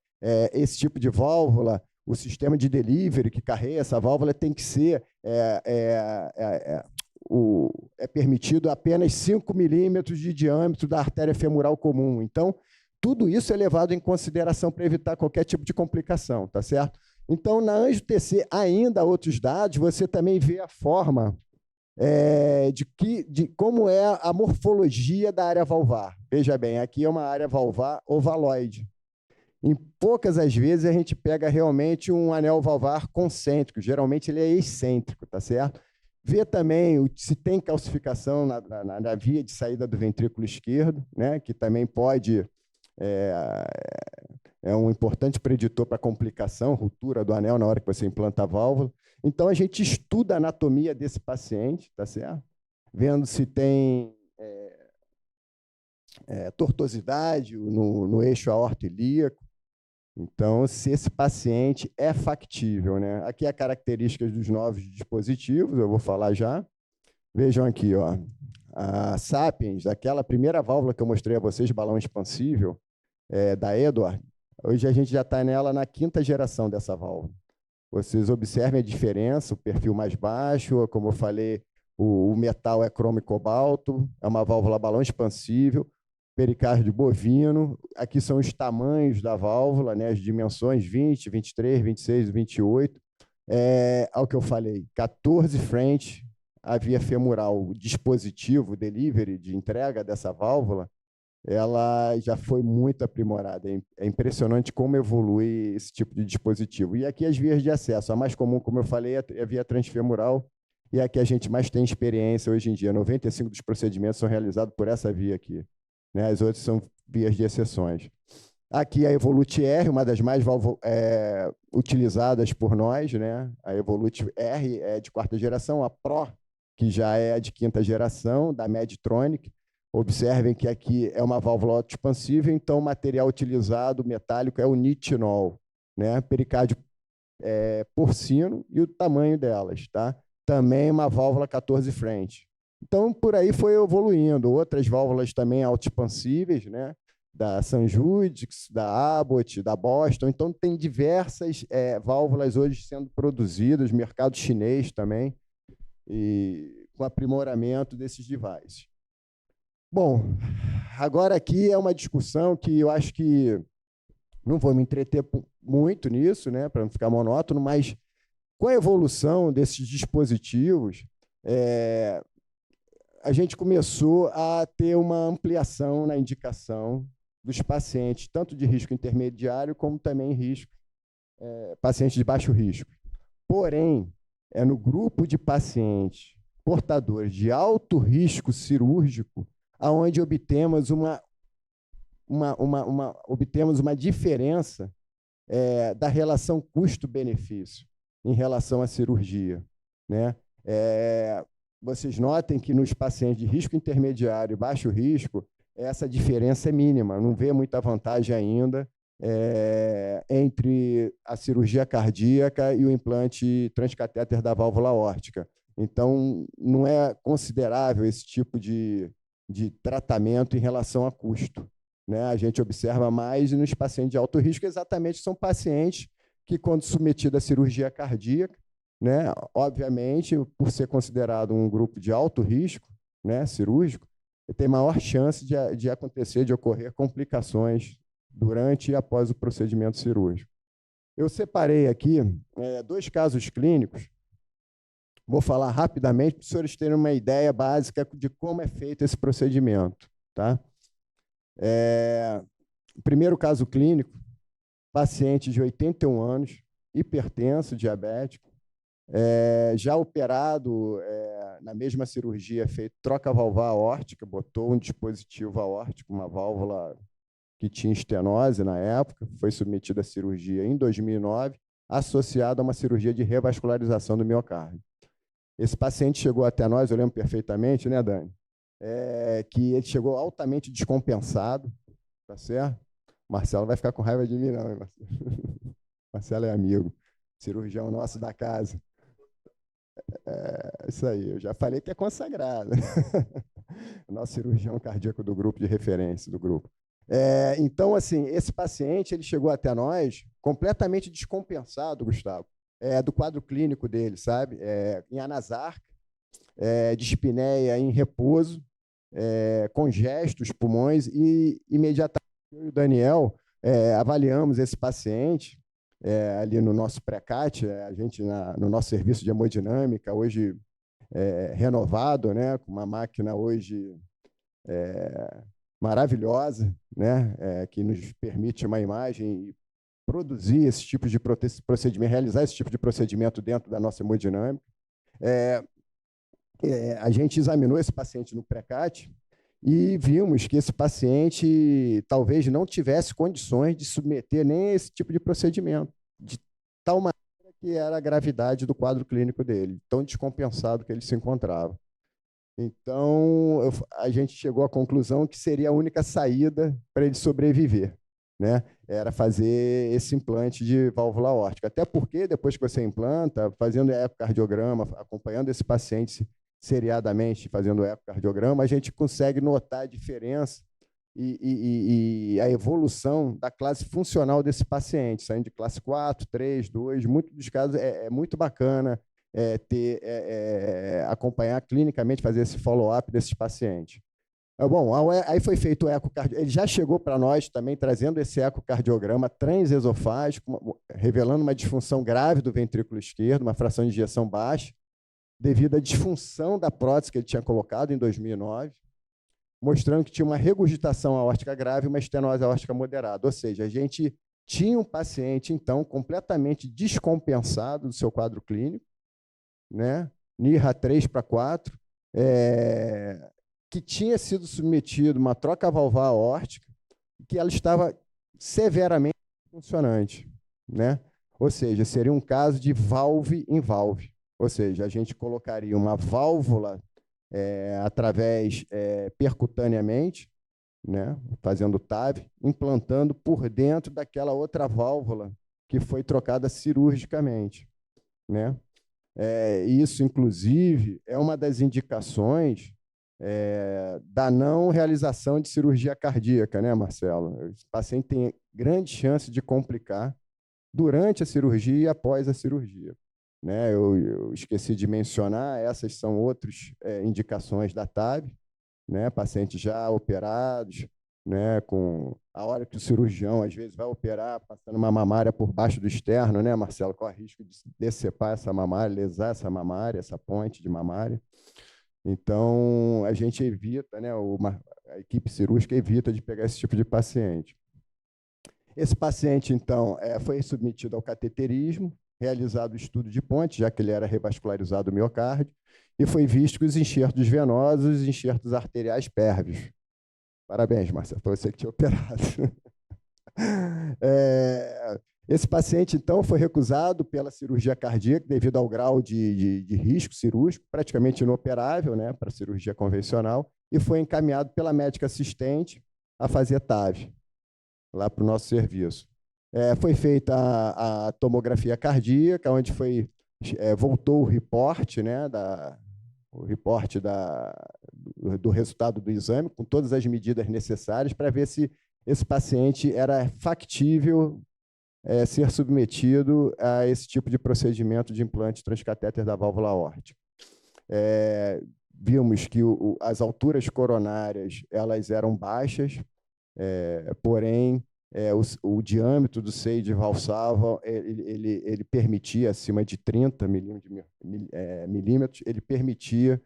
esse tipo de válvula, o sistema de delivery que carrega essa válvula tem que ser permitido apenas 5 milímetros de diâmetro da artéria femoral comum. Então, tudo isso é levado em consideração para evitar qualquer tipo de complicação, tá certo? Então, na Angio-TC, ainda há outros dados, você também vê a forma de como é a morfologia da área valvar. Veja bem, aqui é uma área valvar ovaloide. Em poucas as vezes a gente pega realmente um anel valvar concêntrico, geralmente ele é excêntrico, tá certo? Vê também se tem calcificação na via de saída do ventrículo esquerdo, né, que também pode é um importante preditor para complicação, ruptura do anel na hora que você implanta a válvula. Então, a gente estuda a anatomia desse paciente, tá certo? Vendo se tem tortuosidade no eixo aorto-ilíaco. Então, se esse paciente é factível, né? Aqui a características dos novos dispositivos, eu vou falar já. Vejam aqui, ó, a Sapiens, aquela primeira válvula que eu mostrei a vocês, balão expansível, da Edward, hoje a gente já está nela na 5ª geração dessa válvula. Vocês observem a diferença, o perfil mais baixo, como eu falei, o metal é cromo e cobalto, é uma válvula balão expansível, pericárdio bovino. Aqui são os tamanhos da válvula, né, as dimensões 20, 23, 26, 28. Ao que eu falei, 14 frente a via femoral. O dispositivo, o delivery de entrega dessa válvula, ela já foi muito aprimorada. É impressionante como evolui esse tipo de dispositivo. E aqui as vias de acesso. A mais comum, como eu falei, é a via transfemoral, e aqui a gente mais tem experiência hoje em dia. 95% dos procedimentos são realizados por essa via aqui, né? As outras são vias de exceções. Aqui a Evolute R, uma das mais utilizadas por nós, né? A Evolute R é de 4ª geração, a Pro, que já é de 5ª geração, da Medtronic. Observem que aqui é uma válvula autoexpansível, então o material utilizado, metálico, é o nitinol, né? Pericárdio porcino e o tamanho delas, tá? Também uma válvula 14 frente. Então, por aí foi evoluindo. Outras válvulas também autoexpansíveis, né? Da Sanjudix, da Abbott, da Boston. Então, tem diversas válvulas hoje sendo produzidas, mercado chinês também, e com aprimoramento desses devices. Bom, agora aqui é uma discussão que eu acho que não vou me entreter muito nisso, né, para não ficar monótono, mas com a evolução desses dispositivos, a gente começou a ter uma ampliação na indicação dos pacientes, tanto de risco intermediário como também pacientes de baixo risco. Porém, é no grupo de pacientes portadores de alto risco cirúrgico aonde obtemos uma diferença da relação custo-benefício em relação à cirurgia, né? Vocês notem que nos pacientes de risco intermediário e baixo risco, essa diferença é mínima, não vê muita vantagem ainda entre a cirurgia cardíaca e o implante transcatéter da válvula aórtica. Então, não é considerável esse tipo de tratamento em relação a custo, né? A gente observa mais nos pacientes de alto risco, exatamente são pacientes que, quando submetidos à cirurgia cardíaca, né, obviamente, por ser considerado um grupo de alto risco, né, cirúrgico, tem maior chance de acontecer, de ocorrer complicações durante e após o procedimento cirúrgico. Eu separei aqui 2 casos clínicos. Vou falar rapidamente para os senhores terem uma ideia básica de como é feito esse procedimento. Tá? O primeiro caso clínico, paciente de 81 anos, hipertenso, diabético, já operado na mesma cirurgia, feito troca valvar aórtica, botou um dispositivo aórtico, uma válvula que tinha estenose na época, foi submetido à cirurgia em 2009, associado a uma cirurgia de revascularização do miocárdio. Esse paciente chegou até nós, eu lembro perfeitamente, né, Dani? Que ele chegou altamente descompensado, tá certo? Marcelo vai ficar com raiva de mim, não, hein, Marcelo? Marcelo é amigo, cirurgião nosso da casa. Isso aí, eu já falei que é consagrado. O nosso cirurgião cardíaco do grupo, de referência do grupo. Então, assim, esse paciente ele chegou até nós completamente descompensado, Gustavo, do quadro clínico dele, sabe? Em anasarca, dispneia em repouso, congesto os pulmões, e imediatamente eu e o Daniel avaliamos esse paciente ali no nosso pré-CAT, a gente no nosso serviço de hemodinâmica, hoje renovado, né, com uma máquina hoje maravilhosa, né, que nos permite uma imagem e produzir esse tipo de procedimento, realizar esse tipo de procedimento dentro da nossa hemodinâmica. A gente examinou esse paciente no pré-CAT e vimos que esse paciente talvez não tivesse condições de submeter nem esse tipo de procedimento, de tal maneira que era a gravidade do quadro clínico dele, tão descompensado que ele se encontrava. Então, a gente chegou à conclusão que seria a única saída para ele sobreviver, né? Era fazer esse implante de válvula aórtica. Até porque, depois que você implanta, fazendo ecocardiograma, acompanhando esse paciente seriadamente, fazendo ecocardiograma, a gente consegue notar a diferença e a evolução da classe funcional desse paciente, saindo de classe 4, 3, 2. Muitos dos casos é muito bacana acompanhar clinicamente, fazer esse follow-up desses pacientes. Bom, aí foi feito o ecocardiograma. Ele já chegou para nós também trazendo esse ecocardiograma transesofágico, revelando uma disfunção grave do ventrículo esquerdo, uma fração de ejeção baixa, devido à disfunção da prótese que ele tinha colocado em 2009, mostrando que tinha uma regurgitação aórtica grave e uma estenose aórtica moderada. Ou seja, a gente tinha um paciente, então, completamente descompensado do seu quadro clínico, né? NIRA 3 para 4, que tinha sido submetido a uma troca valvar aórtica, que ela estava severamente funcionante, né? Ou seja, seria um caso de valve em valve. Ou seja, a gente colocaria uma válvula através percutaneamente, né, fazendo TAV, implantando por dentro daquela outra válvula que foi trocada cirurgicamente, né? Isso, inclusive, é uma das indicações da não realização de cirurgia cardíaca, né, Marcelo? O paciente tem grande chance de complicar durante a cirurgia e após a cirurgia, né? Eu esqueci de mencionar, essas são outras indicações da TAV, né? Pacientes já operados, né? Com a hora que o cirurgião às vezes vai operar, passando uma mamária por baixo do externo, né, Marcelo? Corre risco de decepar essa mamária, lesar essa mamária, essa ponte de mamária. Então, a gente evita, né, a equipe cirúrgica evita de pegar esse tipo de paciente. Esse paciente, então, foi submetido ao cateterismo, realizado o estudo de ponte, já que ele era revascularizado do miocárdio, e foi visto que os enxertos venosos e enxertos arteriais pérvios. Parabéns, Marcelo, foi você que tinha operado. Esse paciente, então, foi recusado pela cirurgia cardíaca devido ao grau de risco cirúrgico, praticamente inoperável, né, para a cirurgia convencional, e foi encaminhado pela médica assistente a fazer TAV, lá para o nosso serviço. Foi feita a tomografia cardíaca, onde voltou o reporte, né, do resultado do exame, com todas as medidas necessárias para ver se esse paciente era factível ser submetido a esse tipo de procedimento de implante transcatéter da válvula aórtica. Vimos que as alturas coronárias elas eram baixas, porém, o diâmetro do seio de Valsalva ele permitia, acima de 30 milímetros, ele permitia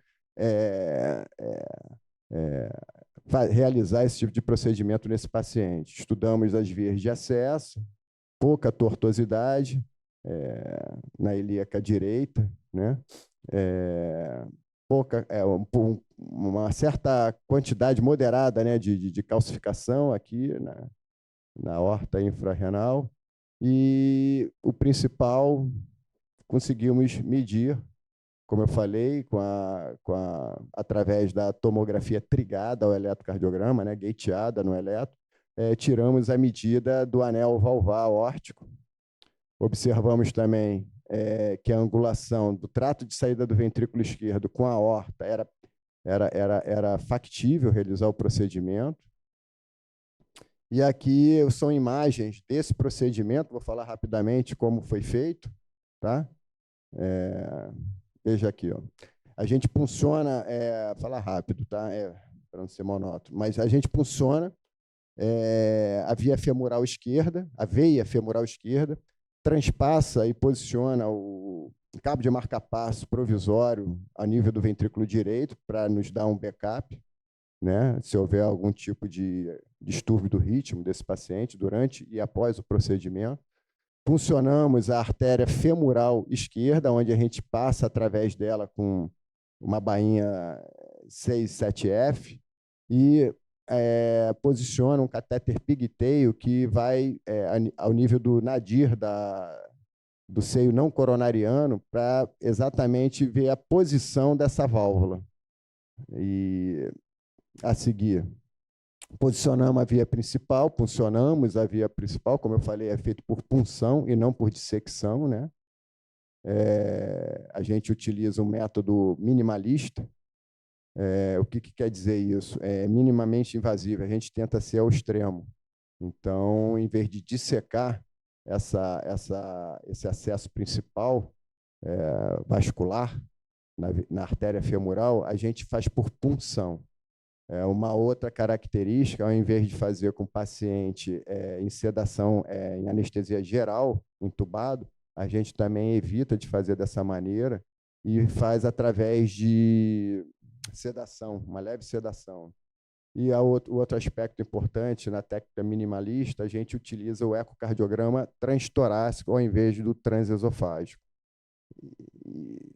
realizar esse tipo de procedimento nesse paciente. Estudamos as vias de acesso, pouca tortuosidade na ilíaca direita, né? Uma certa quantidade moderada, né, de calcificação aqui na aorta infrarrenal, e o principal, conseguimos medir, como eu falei, através da tomografia trigada ao eletrocardiograma, né, gateada no eletro, tiramos a medida do anel valvar aórtico. Observamos também que a angulação do trato de saída do ventrículo esquerdo com a aorta era factível realizar o procedimento. E aqui são imagens desse procedimento, vou falar rapidamente como foi feito, tá? Veja aqui, ó. A gente funciona, falar rápido, tá? Para não ser monótono, mas a gente funciona a veia femoral esquerda, transpassa e posiciona o cabo de marca-passo provisório a nível do ventrículo direito para nos dar um backup, né? Se houver algum tipo de distúrbio do ritmo desse paciente durante e após o procedimento. Funcionamos a artéria femoral esquerda, onde a gente passa através dela com uma bainha 6-7F e posiciona um catéter pigtail que vai ao nível do nadir do seio não coronariano para exatamente ver a posição dessa válvula. E a seguir, funcionamos a via principal, como eu falei, é feito por punção e não por dissecção, né? A gente utiliza um método minimalista. O que quer dizer isso? É minimamente invasivo, a gente tenta ser ao extremo. Então, em vez de dissecar esse acesso principal vascular na artéria femoral, a gente faz por punção. Uma outra característica, ao invés de fazer com o paciente em sedação, em anestesia geral, entubado, a gente também evita de fazer dessa maneira e faz através de sedação, uma leve sedação. E o outro aspecto importante na técnica minimalista, a gente utiliza o ecocardiograma transtorácico ao invés do transesofágico.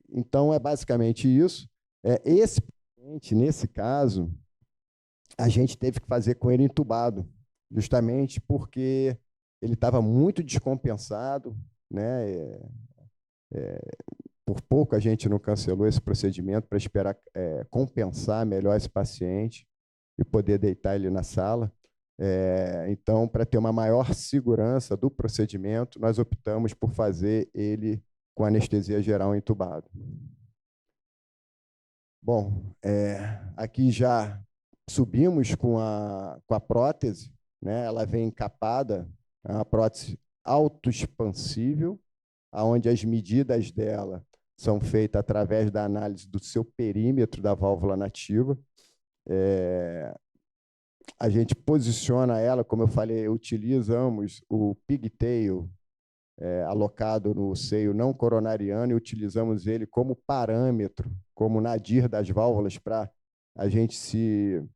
Então, é basicamente isso. Esse paciente, nesse caso, a gente teve que fazer com ele entubado, justamente porque ele estava muito descompensado, né? Por pouco a gente não cancelou esse procedimento para esperar compensar melhor esse paciente e poder deitar ele na sala. Então, para ter uma maior segurança do procedimento, nós optamos por fazer ele com anestesia geral entubado. Bom, aqui já subimos com a prótese, né? Ela vem encapada, é uma prótese autoexpansível, onde as medidas dela são feitas através da análise do seu perímetro da válvula nativa. A gente posiciona ela, como eu falei, utilizamos o pigtail alocado no seio não coronariano e utilizamos ele como parâmetro, como nadir das válvulas para a gente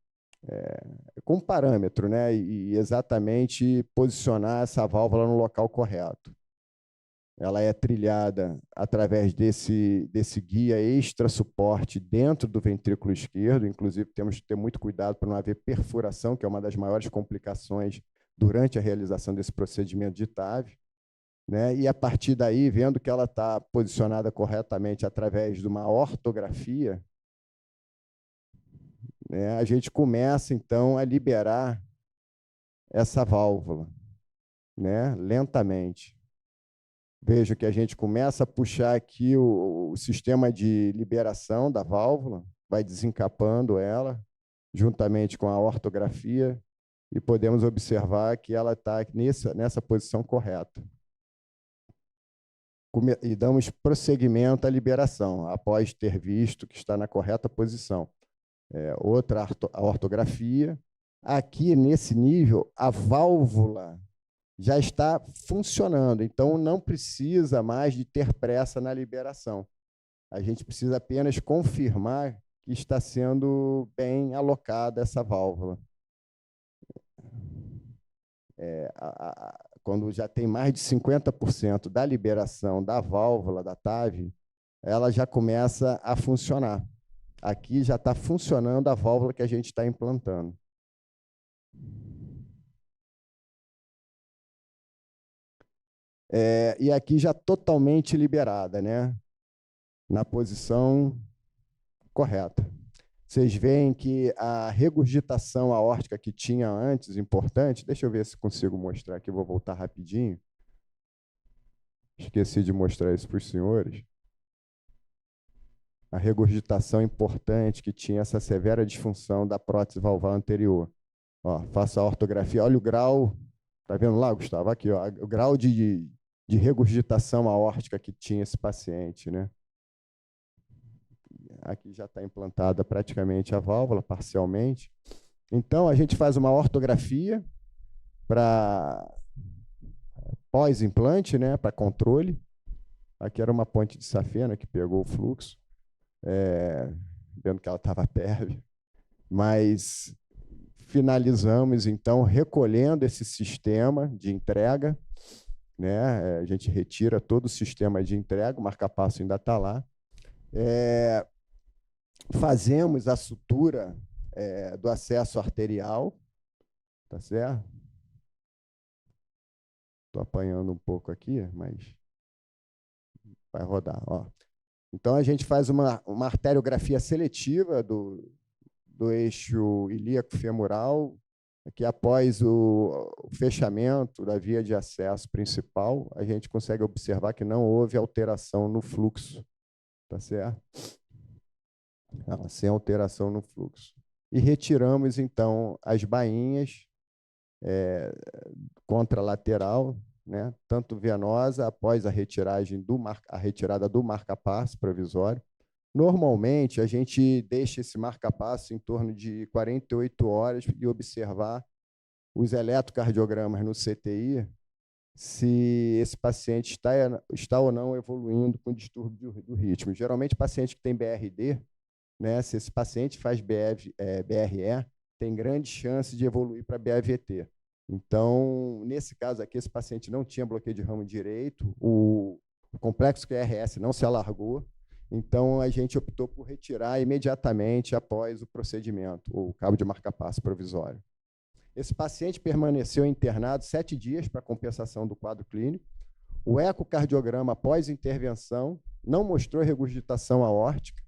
como parâmetro, né? E exatamente posicionar essa válvula no local correto. Ela é trilhada através desse guia extra suporte dentro do ventrículo esquerdo, inclusive temos que ter muito cuidado para não haver perfuração, que é uma das maiores complicações durante a realização desse procedimento de TAV. Né? E a partir daí, vendo que ela está posicionada corretamente através de uma ortografia, né, a gente começa, então, a liberar essa válvula, né, lentamente. Veja que a gente começa a puxar aqui o sistema de liberação da válvula, vai desencapando ela, juntamente com a ortografia, e podemos observar que ela está nessa posição correta. E damos prosseguimento à liberação, após ter visto que está na correta posição. Outra a ortografia. Aqui, nesse nível, a válvula já está funcionando, então não precisa mais de ter pressa na liberação. A gente precisa apenas confirmar que está sendo bem alocada essa válvula. Quando já tem mais de 50% da liberação da válvula da TAV, ela já começa a funcionar. Aqui já está funcionando a válvula que a gente está implantando. E aqui já totalmente liberada, né? Na posição correta. Vocês veem que a regurgitação aórtica que tinha antes, importante, deixa eu ver se consigo mostrar aqui, vou voltar rapidinho. Esqueci de mostrar isso para os senhores. A regurgitação importante que tinha essa severa disfunção da prótese valvar anterior. Ó, faço a ortografia, olha o grau, tá vendo lá, Gustavo? Aqui, ó, o grau de regurgitação aórtica que tinha esse paciente, né? Aqui já está implantada praticamente a válvula, parcialmente. Então, a gente faz uma ortografia para pós-implante, né, para controle. Aqui era uma ponte de safena que pegou o fluxo, vendo que ela estava térrea. Mas finalizamos, então, recolhendo esse sistema de entrega. Né? A gente retira todo o sistema de entrega, o marca-passo ainda está lá. Fazemos a sutura do acesso arterial, tá certo? Estou apanhando um pouco aqui, mas vai rodar. Ó. Então, a gente faz uma arteriografia seletiva do eixo ilíaco femoral, que após o fechamento da via de acesso principal, a gente consegue observar que não houve alteração no fluxo, tá certo? Sem alteração no fluxo. E retiramos, então, as bainhas contralateral, né, tanto venosa, após a retirada do marca-passo provisório. Normalmente, a gente deixa esse marca-passo em torno de 48 horas e observar os eletrocardiogramas no CTI, se esse paciente está ou não evoluindo com distúrbio do ritmo. Geralmente, paciente que tem BRD, né, se esse paciente faz BRE, tem grande chance de evoluir para BAVT. Então, nesse caso aqui, esse paciente não tinha bloqueio de ramo direito, o complexo QRS não se alargou, então a gente optou por retirar imediatamente após o procedimento, o cabo de marca-passo provisório. Esse paciente permaneceu internado 7 dias para compensação do quadro clínico. O ecocardiograma após intervenção não mostrou regurgitação aórtica,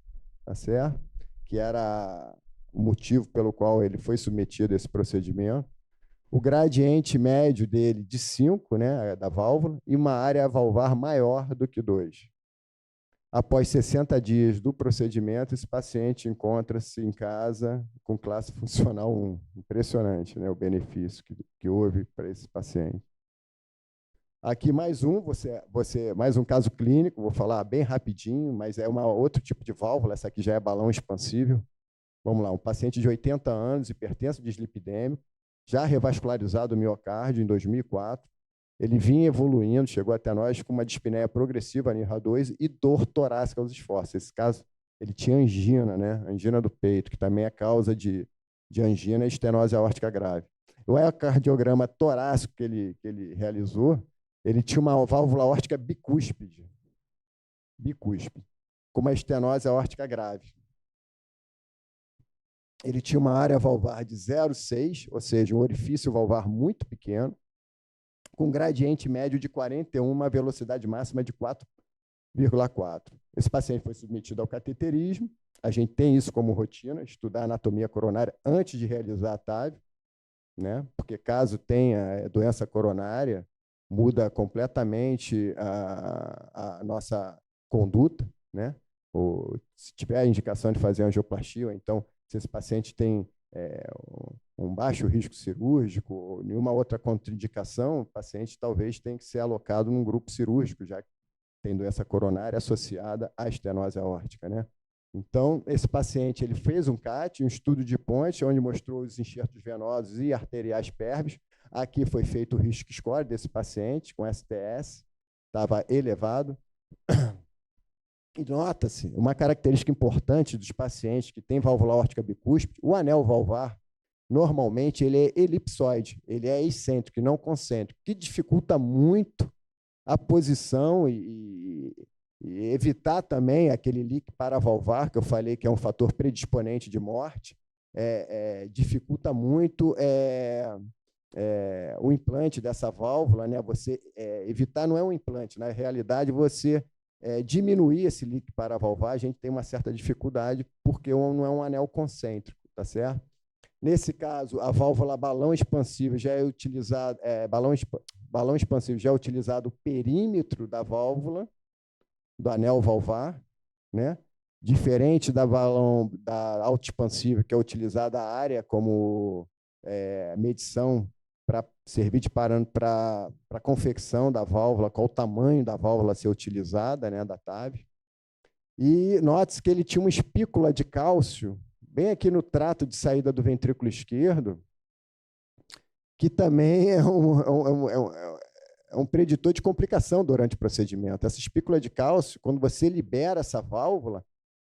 tá certo? Que era o motivo pelo qual ele foi submetido a esse procedimento. O gradiente médio dele de 5, né, da válvula, e uma área valvar maior do que 2. Após 60 dias do procedimento, esse paciente encontra-se em casa com classe funcional 1. Impressionante, né, o benefício que houve para esse paciente. Aqui mais um caso clínico, vou falar bem rapidinho, mas é outro tipo de válvula, essa aqui já é balão expansível. Vamos lá, um paciente de 80 anos, hipertenso dislipidêmico, já revascularizado o miocárdio em 2004, ele vinha evoluindo, chegou até nós com uma dispneia progressiva, NIRA2, e dor torácica aos esforços. Nesse caso, ele tinha angina, né? Angina do peito, que também é causa de angina e estenose aórtica grave. O ecocardiograma torácico que ele realizou, ele tinha uma válvula aórtica bicúspide, com uma estenose aórtica grave. Ele tinha uma área valvar de 0,6, ou seja, um orifício valvar muito pequeno, com gradiente médio de 41, uma velocidade máxima de 4,4. Esse paciente foi submetido ao cateterismo. A gente tem isso como rotina, estudar anatomia coronária antes de realizar a TAV, né? Porque caso tenha doença coronária, muda completamente a nossa conduta, né? Ou, se tiver a indicação de fazer angioplastia, ou então, se esse paciente tem um baixo risco cirúrgico ou nenhuma outra contraindicação, o paciente talvez tenha que ser alocado num grupo cirúrgico, já que tem doença coronária associada à estenose aórtica, né? Então, esse paciente ele fez um CAT, um estudo de ponte, onde mostrou os enxertos venosos e arteriais pérvios. Aqui foi feito o risco score desse paciente com STS, estava elevado. E nota-se uma característica importante dos pacientes que têm válvula aórtica bicúspide, o anel valvar, normalmente, ele é elipsoide, ele é excêntrico e não concêntrico, que dificulta muito a posição e evitar também aquele leak paravalvar, que eu falei que é um fator predisponente de morte, dificulta muito o implante dessa válvula, né? Você evitar não é um implante, na realidade, você diminuir esse leak paravalvar, a gente tem uma certa dificuldade, porque não é um anel concêntrico, tá certo? Nesse caso, a válvula balão expansivo já é utilizado, balão expansivo já é utilizado o perímetro da válvula, do anel valvar, né? Diferente da autoexpansiva, que é utilizada a área como medição para servir de parâmetro para a confecção da válvula, qual o tamanho da válvula a ser utilizada, né, da TAV. E note-se que ele tinha uma espícula de cálcio, bem aqui no trato de saída do ventrículo esquerdo, que também é um preditor de complicação durante o procedimento. Essa espícula de cálcio, quando você libera essa válvula,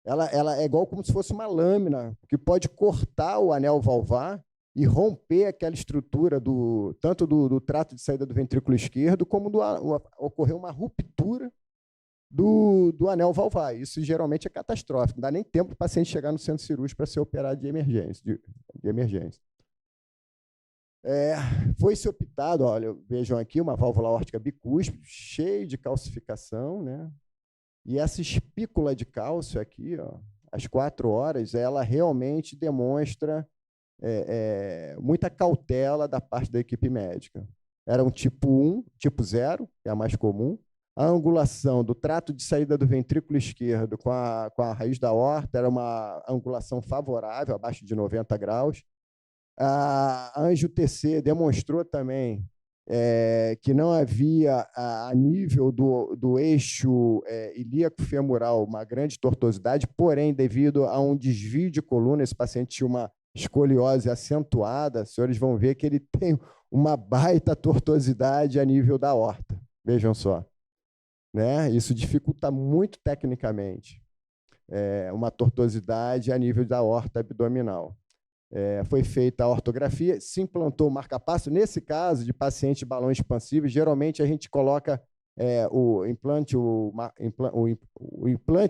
ela é igual como se fosse uma lâmina, que pode cortar o anel valvar e romper aquela estrutura tanto do trato de saída do ventrículo esquerdo, como ocorrer uma ruptura do anel valvar. Isso geralmente é catastrófico, não dá nem tempo para o paciente chegar no centro cirúrgico para ser operado de emergência. Foi-se optado, olha, vejam aqui, uma válvula aórtica bicúspide, cheia de calcificação, né? E essa espícula de cálcio aqui, ó, às 4 horas, ela realmente demonstra muita cautela da parte da equipe médica. Era um tipo 1, tipo 0, que é a mais comum. A angulação do trato de saída do ventrículo esquerdo com a raiz da aorta era uma angulação favorável, abaixo de 90 graus. A angio-TC demonstrou também que não havia, a nível do eixo ilíaco-femoral, uma grande tortuosidade, porém, devido a um desvio de coluna, esse paciente tinha uma escoliose acentuada, os senhores vão ver que ele tem uma baita tortuosidade a nível da aorta. Vejam só. Né? Isso dificulta muito tecnicamente uma tortuosidade a nível da aorta abdominal. Foi feita a ortografia, se implantou o marca-passo. Nesse caso de paciente de balão expansivo, geralmente a gente coloca o implante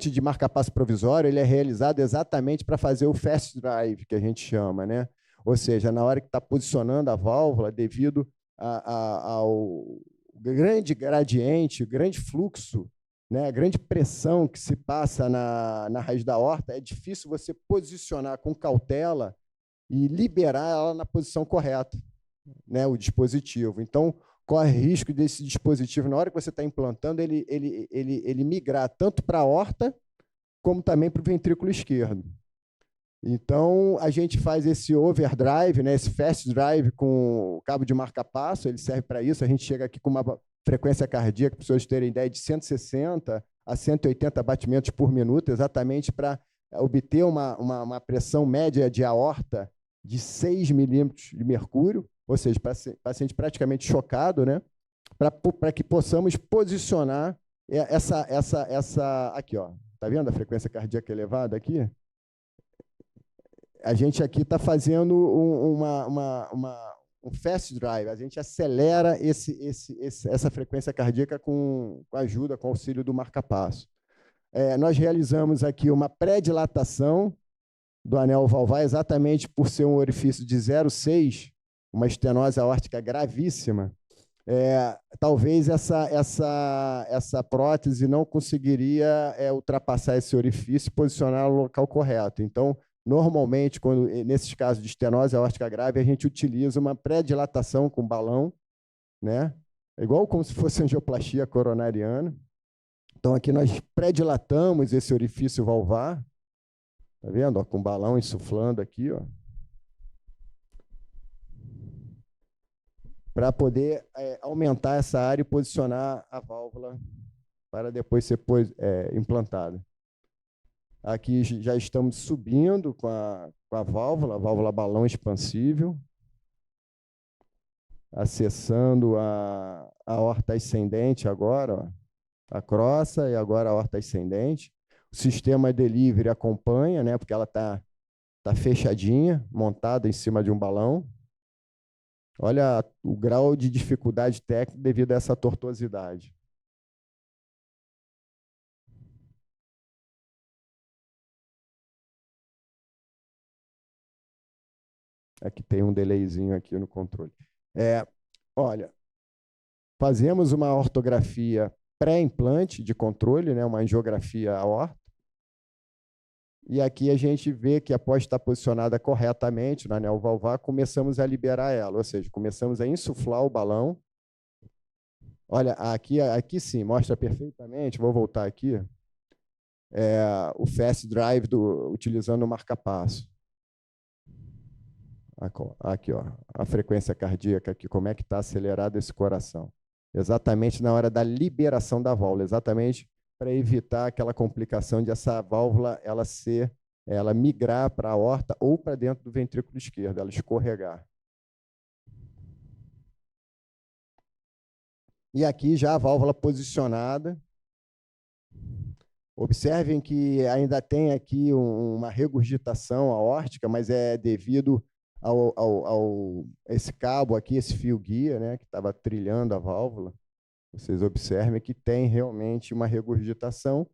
de marca-passo provisório, ele é realizado exatamente para fazer o fast drive, que a gente chama, né? Ou seja, na hora que está posicionando a válvula, devido ao grande gradiente, grande fluxo, né, grande pressão que se passa na raiz da aorta, é difícil você posicionar com cautela e liberar ela na posição correta, né, o dispositivo. Então, corre risco desse dispositivo, na hora que você está implantando, ele migrar tanto para a aorta, como também para o ventrículo esquerdo. Então, a gente faz esse overdrive, né, esse fast drive com o cabo de marca-passo, ele serve para isso. A gente chega aqui com uma frequência cardíaca, para as pessoas terem ideia, de 160 a 180 batimentos por minuto, exatamente para obter uma pressão média de aorta de 6 milímetros de mercúrio, ou seja, paciente praticamente chocado, né? para que possamos posicionar aqui, ó. Tá vendo a frequência cardíaca elevada aqui? A gente aqui está fazendo um fast drive, a gente acelera essa frequência cardíaca com ajuda, com auxílio do marca-passo. Nós realizamos aqui uma pré-dilatação do anel valvar, exatamente por ser um orifício de 0,6, uma estenose aórtica gravíssima. Talvez essa prótese não conseguiria ultrapassar esse orifício e posicionar no local correto. Então, normalmente, nesses casos de estenose aórtica grave, a gente utiliza uma pré-dilatação com balão, né? Igual como se fosse angioplastia coronariana. Então, aqui nós pré-dilatamos esse orifício valvar, tá vendo? Ó, com o balão insuflando aqui, ó, para poder aumentar essa área e posicionar a válvula para depois ser implantada. Aqui já estamos subindo com a válvula balão expansível, acessando a aorta ascendente agora, ó, a crossa e agora a aorta ascendente. O sistema delivery acompanha, né, porque ela está fechadinha, montada em cima de um balão. Olha o grau de dificuldade técnica devido a essa tortuosidade. Aqui tem um delayzinho aqui no controle. Olha, fazemos uma ortografia pré-implante de controle, né, uma angiografia aorta. E aqui a gente vê que, após estar posicionada corretamente no anel valvar, começamos a liberar ela, ou seja, começamos a insuflar o balão. Olha, aqui sim, mostra perfeitamente, vou voltar aqui, o fast drive utilizando o marca-passo. Aqui, ó, a frequência cardíaca, aqui, como é que está acelerado esse coração. Exatamente na hora da liberação da válvula, exatamente para evitar aquela complicação de essa válvula ela migrar para a aorta ou para dentro do ventrículo esquerdo, ela escorregar. E aqui já a válvula posicionada. Observem que ainda tem aqui uma regurgitação aórtica, mas é devido a esse cabo aqui, esse fio guia, né, que estava trilhando a válvula. Vocês observem que tem realmente uma regurgitação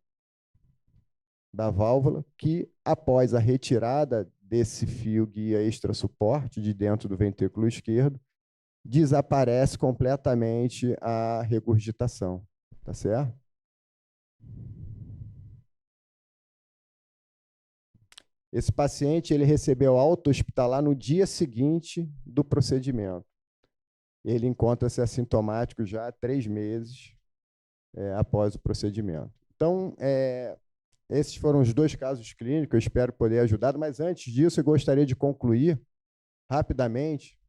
da válvula que, após a retirada desse fio guia extra-suporte de dentro do ventrículo esquerdo, desaparece completamente a regurgitação. Tá certo? Esse paciente ele recebeu alta hospitalar no dia seguinte do procedimento. Ele encontra-se assintomático já há 3 meses após o procedimento. Então, esses foram os 2 casos clínicos, eu espero poder ajudar, mas antes disso eu gostaria de concluir rapidamente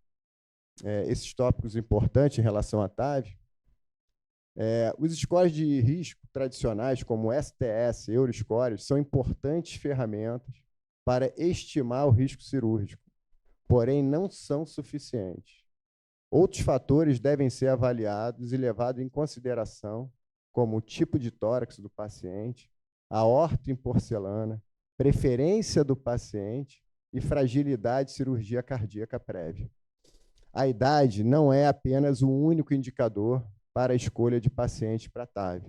esses tópicos importantes em relação à TAV. Os scores de risco tradicionais, como STS, Euroscores, são importantes ferramentas para estimar o risco cirúrgico, porém não são suficientes. Outros fatores devem ser avaliados e levados em consideração, como o tipo de tórax do paciente, a aorta em porcelana, preferência do paciente e fragilidade de cirurgia cardíaca prévia. A idade não é apenas o único indicador para a escolha de paciente para TAV.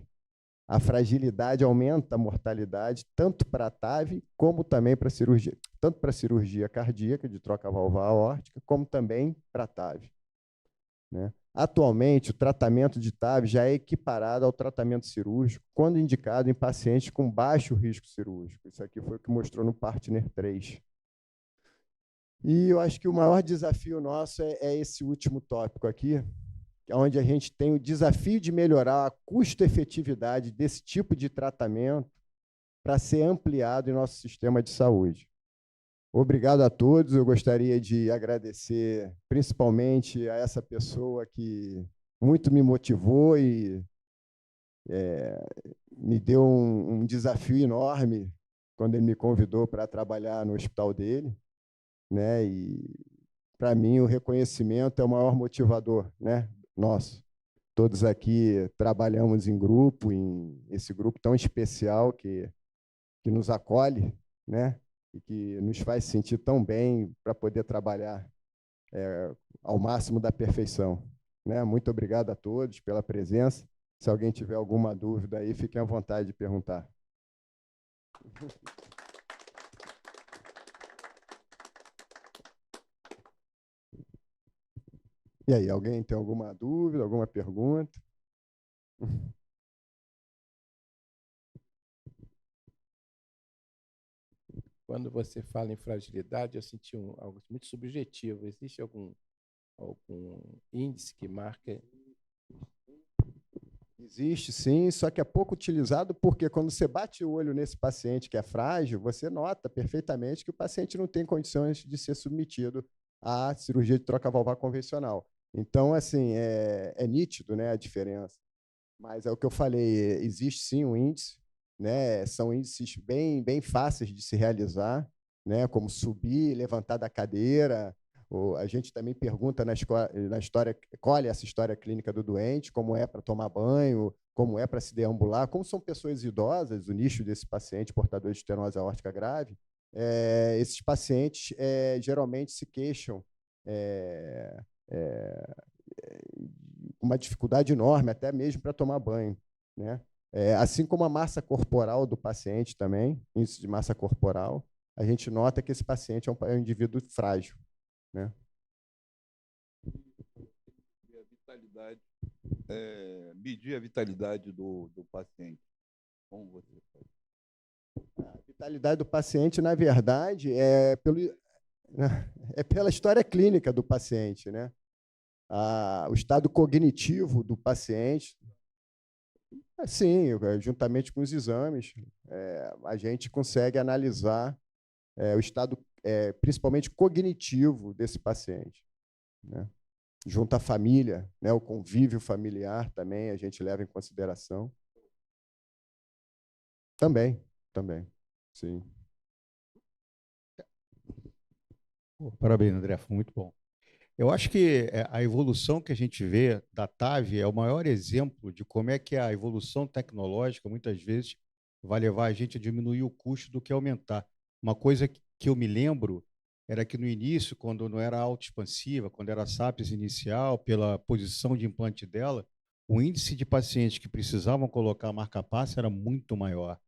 A fragilidade aumenta a mortalidade tanto para a TAV como também para a cirurgia cardíaca de troca valvar aórtica, como também para a TAV. Né? Atualmente, o tratamento de TAV já é equiparado ao tratamento cirúrgico quando indicado em pacientes com baixo risco cirúrgico. Isso aqui foi o que mostrou no Partner 3. E eu acho que o maior desafio nosso é esse último tópico aqui, onde a gente tem o desafio de melhorar a custo-efetividade desse tipo de tratamento para ser ampliado em nosso sistema de saúde. Obrigado a todos. Eu gostaria de agradecer principalmente a essa pessoa que muito me motivou e me deu um desafio enorme quando ele me convidou para trabalhar no hospital dele, né? E, para mim, o reconhecimento é o maior motivador, né, nosso. Todos aqui trabalhamos em grupo, em esse grupo tão especial que nos acolhe, né? E que nos faz sentir tão bem para poder trabalhar ao máximo da perfeição, né? Muito obrigado a todos pela presença. Se alguém tiver alguma dúvida aí, fiquem à vontade de perguntar. E aí, alguém tem alguma dúvida, alguma pergunta? Quando você fala em fragilidade, eu senti algo muito subjetivo. Existe algum índice que marca? Existe, sim, só que é pouco utilizado porque quando você bate o olho nesse paciente que é frágil, você nota perfeitamente que o paciente não tem condições de ser submetido à cirurgia de troca valvar convencional. Então, assim, é nítido, né, a diferença. Mas é o que eu falei, existe sim um índice, né? São índices bem fáceis de se realizar, né? Como subir, levantar da cadeira. A gente também pergunta na história, colhe essa história clínica do doente, como é para tomar banho, como é para se deambular, como são pessoas idosas, o nicho desse paciente portador de estenose aórtica grave, esses pacientes geralmente se queixam uma dificuldade enorme, até mesmo para tomar banho, né? Assim como a massa corporal do paciente também, índice de massa corporal, a gente nota que esse paciente é um indivíduo frágil, né? Medir a vitalidade do paciente. Como você faz? A vitalidade do paciente, na verdade, é pela história clínica do paciente, né? O estado cognitivo do paciente, sim, juntamente com os exames, a gente consegue analisar o estado, principalmente cognitivo desse paciente, né? Junto à família, né? O convívio familiar também a gente leva em consideração. Também, sim. Parabéns, André, foi muito bom. Eu acho que a evolução que a gente vê da TAV é o maior exemplo de como é que a evolução tecnológica, muitas vezes, vai levar a gente a diminuir o custo do que aumentar. Uma coisa que eu me lembro era que no início, quando não era autoexpansiva, quando era SAPS inicial, pela posição de implante dela, o índice de pacientes que precisavam colocar marca-passo era muito maior.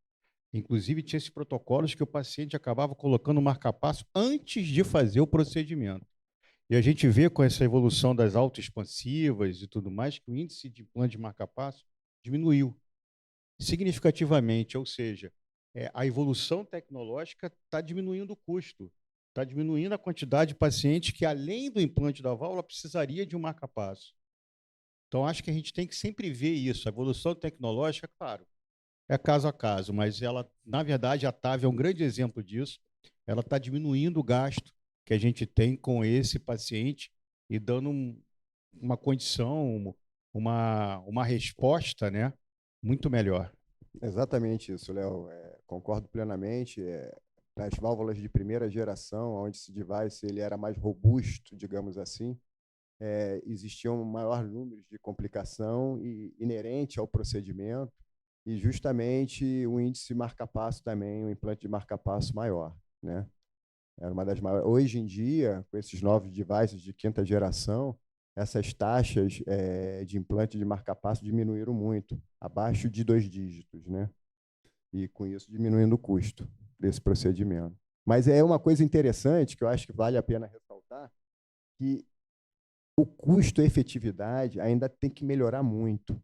Inclusive, tinha esses protocolos que o paciente acabava colocando marca-passo antes de fazer o procedimento. E a gente vê com essa evolução das autoexpansivas e tudo mais que o índice de implante de marca-passo diminuiu significativamente, ou seja, a evolução tecnológica está diminuindo o custo, está diminuindo a quantidade de pacientes que, além do implante da válvula, precisaria de um marca-passo. Então, acho que a gente tem que sempre ver isso. A evolução tecnológica, claro, é caso a caso, mas ela, na verdade, a TAV é um grande exemplo disso. Ela está diminuindo o gasto que a gente tem com esse paciente e dando uma condição, uma resposta, né, muito melhor. Exatamente isso, Léo. Concordo plenamente. Nas válvulas de primeira geração, onde esse device ele era mais robusto, digamos assim, existia um maior número de complicação inerente ao procedimento e justamente o índice marca-passo também, o implante de marca-passo maior, né? Era uma das maiores. Hoje em dia, com esses novos devices de quinta geração, essas taxas de implante de marca-passo diminuíram muito, abaixo de 2 dígitos, né? E com isso diminuindo o custo desse procedimento. Mas é uma coisa interessante que eu acho que vale a pena ressaltar, que o custo-efetividade ainda tem que melhorar muito,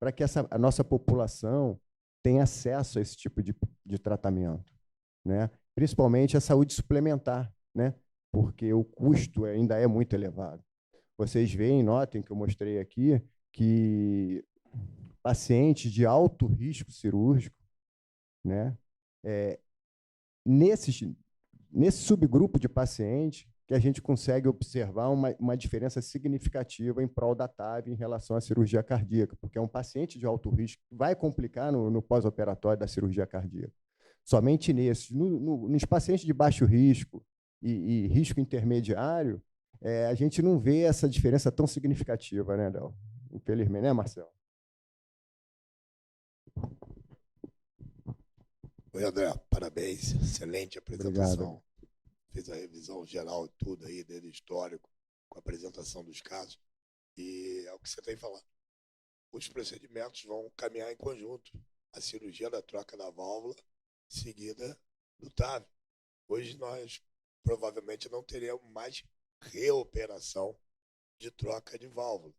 para que a nossa população tenha acesso a esse tipo de tratamento, né? Principalmente a saúde suplementar, né? Porque o custo ainda é muito elevado. Vocês veem, notem que eu mostrei aqui, que pacientes de alto risco cirúrgico, né? Nesse subgrupo de pacientes, que a gente consegue observar uma diferença significativa em prol da TAV em relação à cirurgia cardíaca, porque é um paciente de alto risco que vai complicar no pós-operatório da cirurgia cardíaca. Somente nesses. Nos pacientes de baixo risco e risco intermediário, a gente não vê essa diferença tão significativa, né, Léo? infelizmente, né, Marcelo? Oi, André, parabéns, excelente apresentação. Obrigado. Fez a revisão geral de tudo aí, desde histórico, com a apresentação dos casos. E é o que você tem falado. Os procedimentos vão caminhar em conjunto. A cirurgia da troca da válvula, seguida do TAV. Hoje nós provavelmente não teremos mais reoperação de troca de válvula,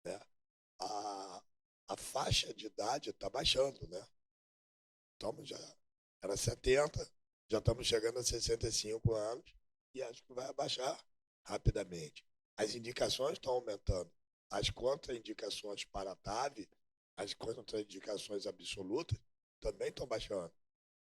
né? A faixa de idade está baixando, né? Estamos já era 70, já estamos chegando a 65 anos e acho que vai abaixar rapidamente. As indicações estão aumentando. As contraindicações para a TAV, as contraindicações absolutas também estão baixando.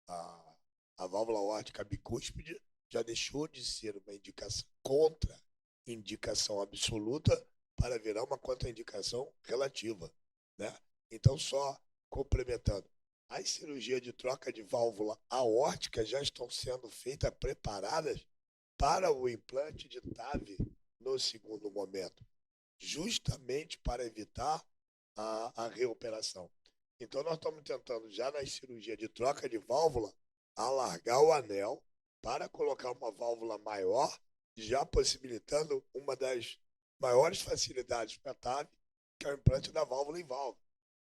A válvula aórtica bicúspide já deixou de ser uma indicação contraindicação absoluta para virar uma contraindicação relativa, né? Então, só complementando, as cirurgias de troca de válvula aórtica já estão sendo feitas, preparadas para o implante de TAV no segundo momento, justamente para evitar a reoperação. Então, nós estamos tentando, já nas cirurgias de troca de válvula, alargar o anel para colocar uma válvula maior, já possibilitando uma das maiores facilidades para a TAV, que é o implante da válvula em válvula.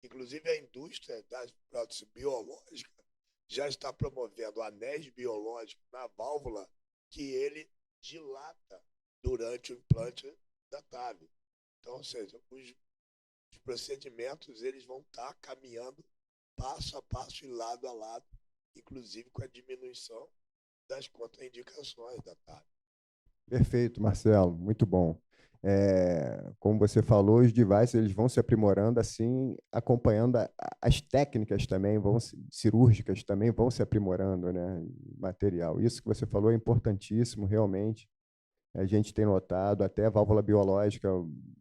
Inclusive, a indústria das próteses biológicas já está promovendo anéis biológicos na válvula que ele dilata durante o implante da TAV. Então, ou seja, os procedimentos eles vão estar caminhando passo a passo e lado a lado, inclusive com a diminuição das contraindicações da TAV. Perfeito, Marcelo, muito bom. Como você falou, os devices eles vão se aprimorando assim, acompanhando as técnicas também, cirúrgicas também vão se aprimorando, né? Material. Isso que você falou é importantíssimo, realmente. A gente tem notado até a válvula biológica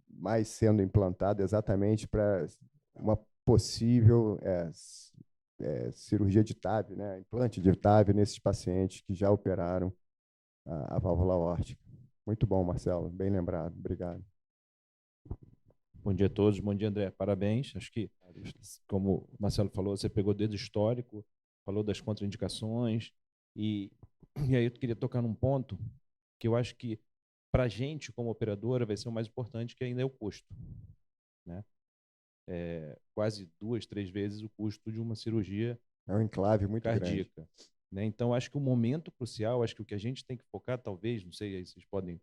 mais sendo implantada exatamente para uma possível cirurgia de TAV, né? Implante de TAV nesses pacientes que já operaram a válvula aórtica. Muito bom, Marcelo, bem lembrado. Obrigado. Bom dia a todos, bom dia, André. Parabéns. Acho que, como o Marcelo falou, você pegou desde o histórico, falou das contraindicações, e aí eu queria tocar num ponto que eu acho que, para a gente, como operadora, vai ser o mais importante, que ainda é o custo, né? Quase 2, 3 vezes o custo de uma cirurgia É um enclave muito grande. cardíaca, né? Então, acho que o momento crucial, acho que o que a gente tem que focar, talvez, não sei, aí vocês podem,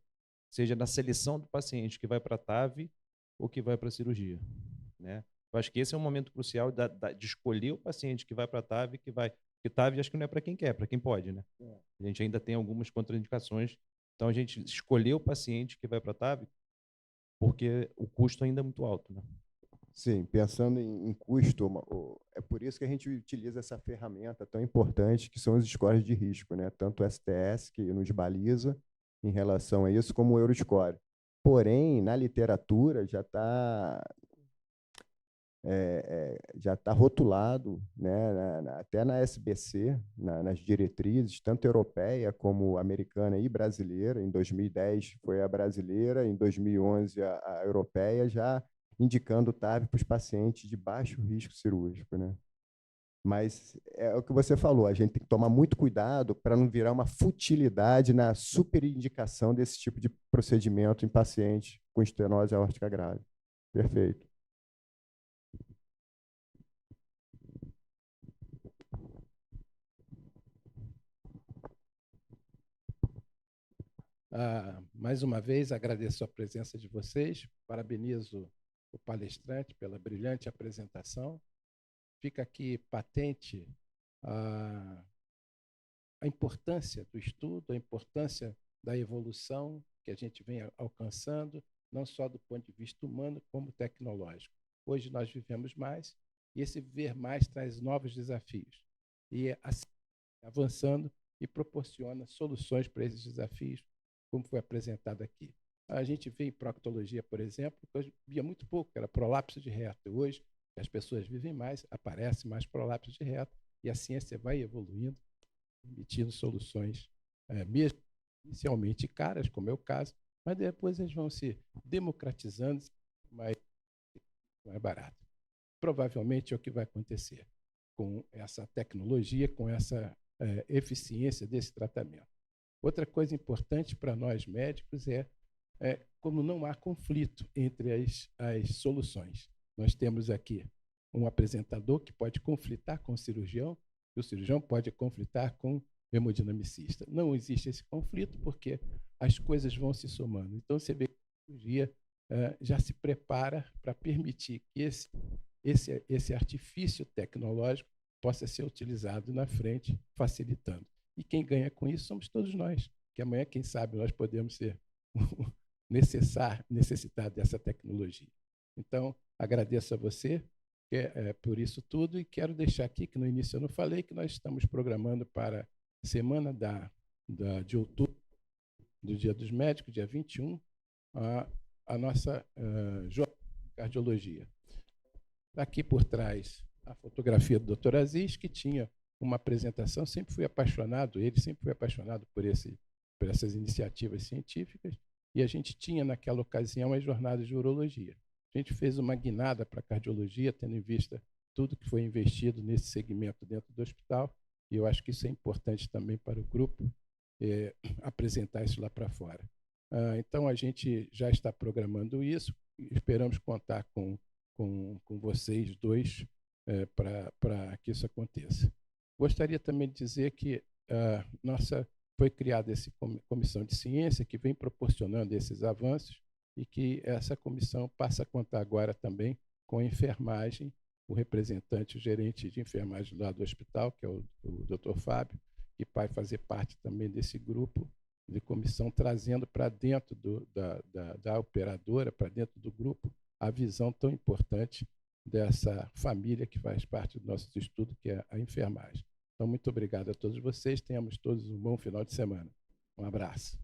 seja na seleção do paciente que vai para a TAV ou que vai para a cirurgia, né? Eu acho que esse é um momento crucial de escolher o paciente que vai para a TAV, que TAV acho que não é para quem quer, é para quem pode, né? A gente ainda tem algumas contraindicações, então a gente escolher o paciente que vai para a TAV porque o custo ainda é muito alto, né? Sim, pensando em custo, é por isso que a gente utiliza essa ferramenta tão importante que são os scores de risco, né? Tanto o STS, que nos baliza em relação a isso, como o Euroscore. Porém, na literatura já está rotulado, né, até na SBC, nas diretrizes, tanto europeia como americana e brasileira. Em 2010 foi a brasileira, em 2011 a europeia, já indicando o TAV para os pacientes de baixo risco cirúrgico, né? Mas é o que você falou, a gente tem que tomar muito cuidado para não virar uma futilidade na superindicação desse tipo de procedimento em pacientes com estenose aórtica grave. Perfeito. Mais uma vez, agradeço a presença de vocês, parabenizo o palestrante pela brilhante apresentação. Fica aqui patente a importância do estudo, a importância da evolução que a gente vem alcançando, não só do ponto de vista humano, como tecnológico. Hoje nós vivemos mais, e esse viver mais traz novos desafios. E assim, avançando e proporciona soluções para esses desafios, como foi apresentado aqui. A gente vê em proctologia, por exemplo, que eu via muito pouco, era prolapso de reto. Hoje, as pessoas vivem mais, aparece mais prolapso de reto, e a ciência vai evoluindo, emitindo soluções, mesmo inicialmente caras, como é o caso, mas depois eles vão se democratizando, mas mais barato. Provavelmente é o que vai acontecer com essa tecnologia, com essa eficiência desse tratamento. Outra coisa importante para nós médicos é como não há conflito entre as soluções. Nós temos aqui um apresentador que pode conflitar com o cirurgião, e o cirurgião pode conflitar com o hemodinamicista. Não existe esse conflito porque as coisas vão se somando. Então, você vê que a cirurgia já se prepara para permitir que esse artifício tecnológico possa ser utilizado na frente, facilitando. E quem ganha com isso somos todos nós, que amanhã, quem sabe, nós podemos ser necessitar dessa tecnologia. Então, agradeço a você por isso tudo e quero deixar aqui, que no início eu não falei, que nós estamos programando para a semana de outubro, do Dia dos Médicos, dia 21, a nossa jornada de cardiologia. Aqui por trás, a fotografia do Dr. Aziz, que tinha uma apresentação, sempre fui apaixonado por essas iniciativas científicas, e a gente tinha, naquela ocasião, as jornadas de urologia. A gente fez uma guinada para a cardiologia, tendo em vista tudo que foi investido nesse segmento dentro do hospital, e eu acho que isso é importante também para o grupo apresentar isso lá para fora. Então, a gente já está programando isso, e esperamos contar com vocês dois para que isso aconteça. Gostaria também de dizer que foi criada essa comissão de ciência que vem proporcionando esses avanços e que essa comissão passa a contar agora também com a enfermagem, o representante, o gerente de enfermagem lá do hospital, que é o Dr. Fábio, que vai fazer parte também desse grupo de comissão, trazendo para dentro da operadora, para dentro do grupo, a visão tão importante dessa família que faz parte do nosso estudo, que é a enfermagem. Então, muito obrigado a todos vocês. Tenhamos todos um bom final de semana. Um abraço.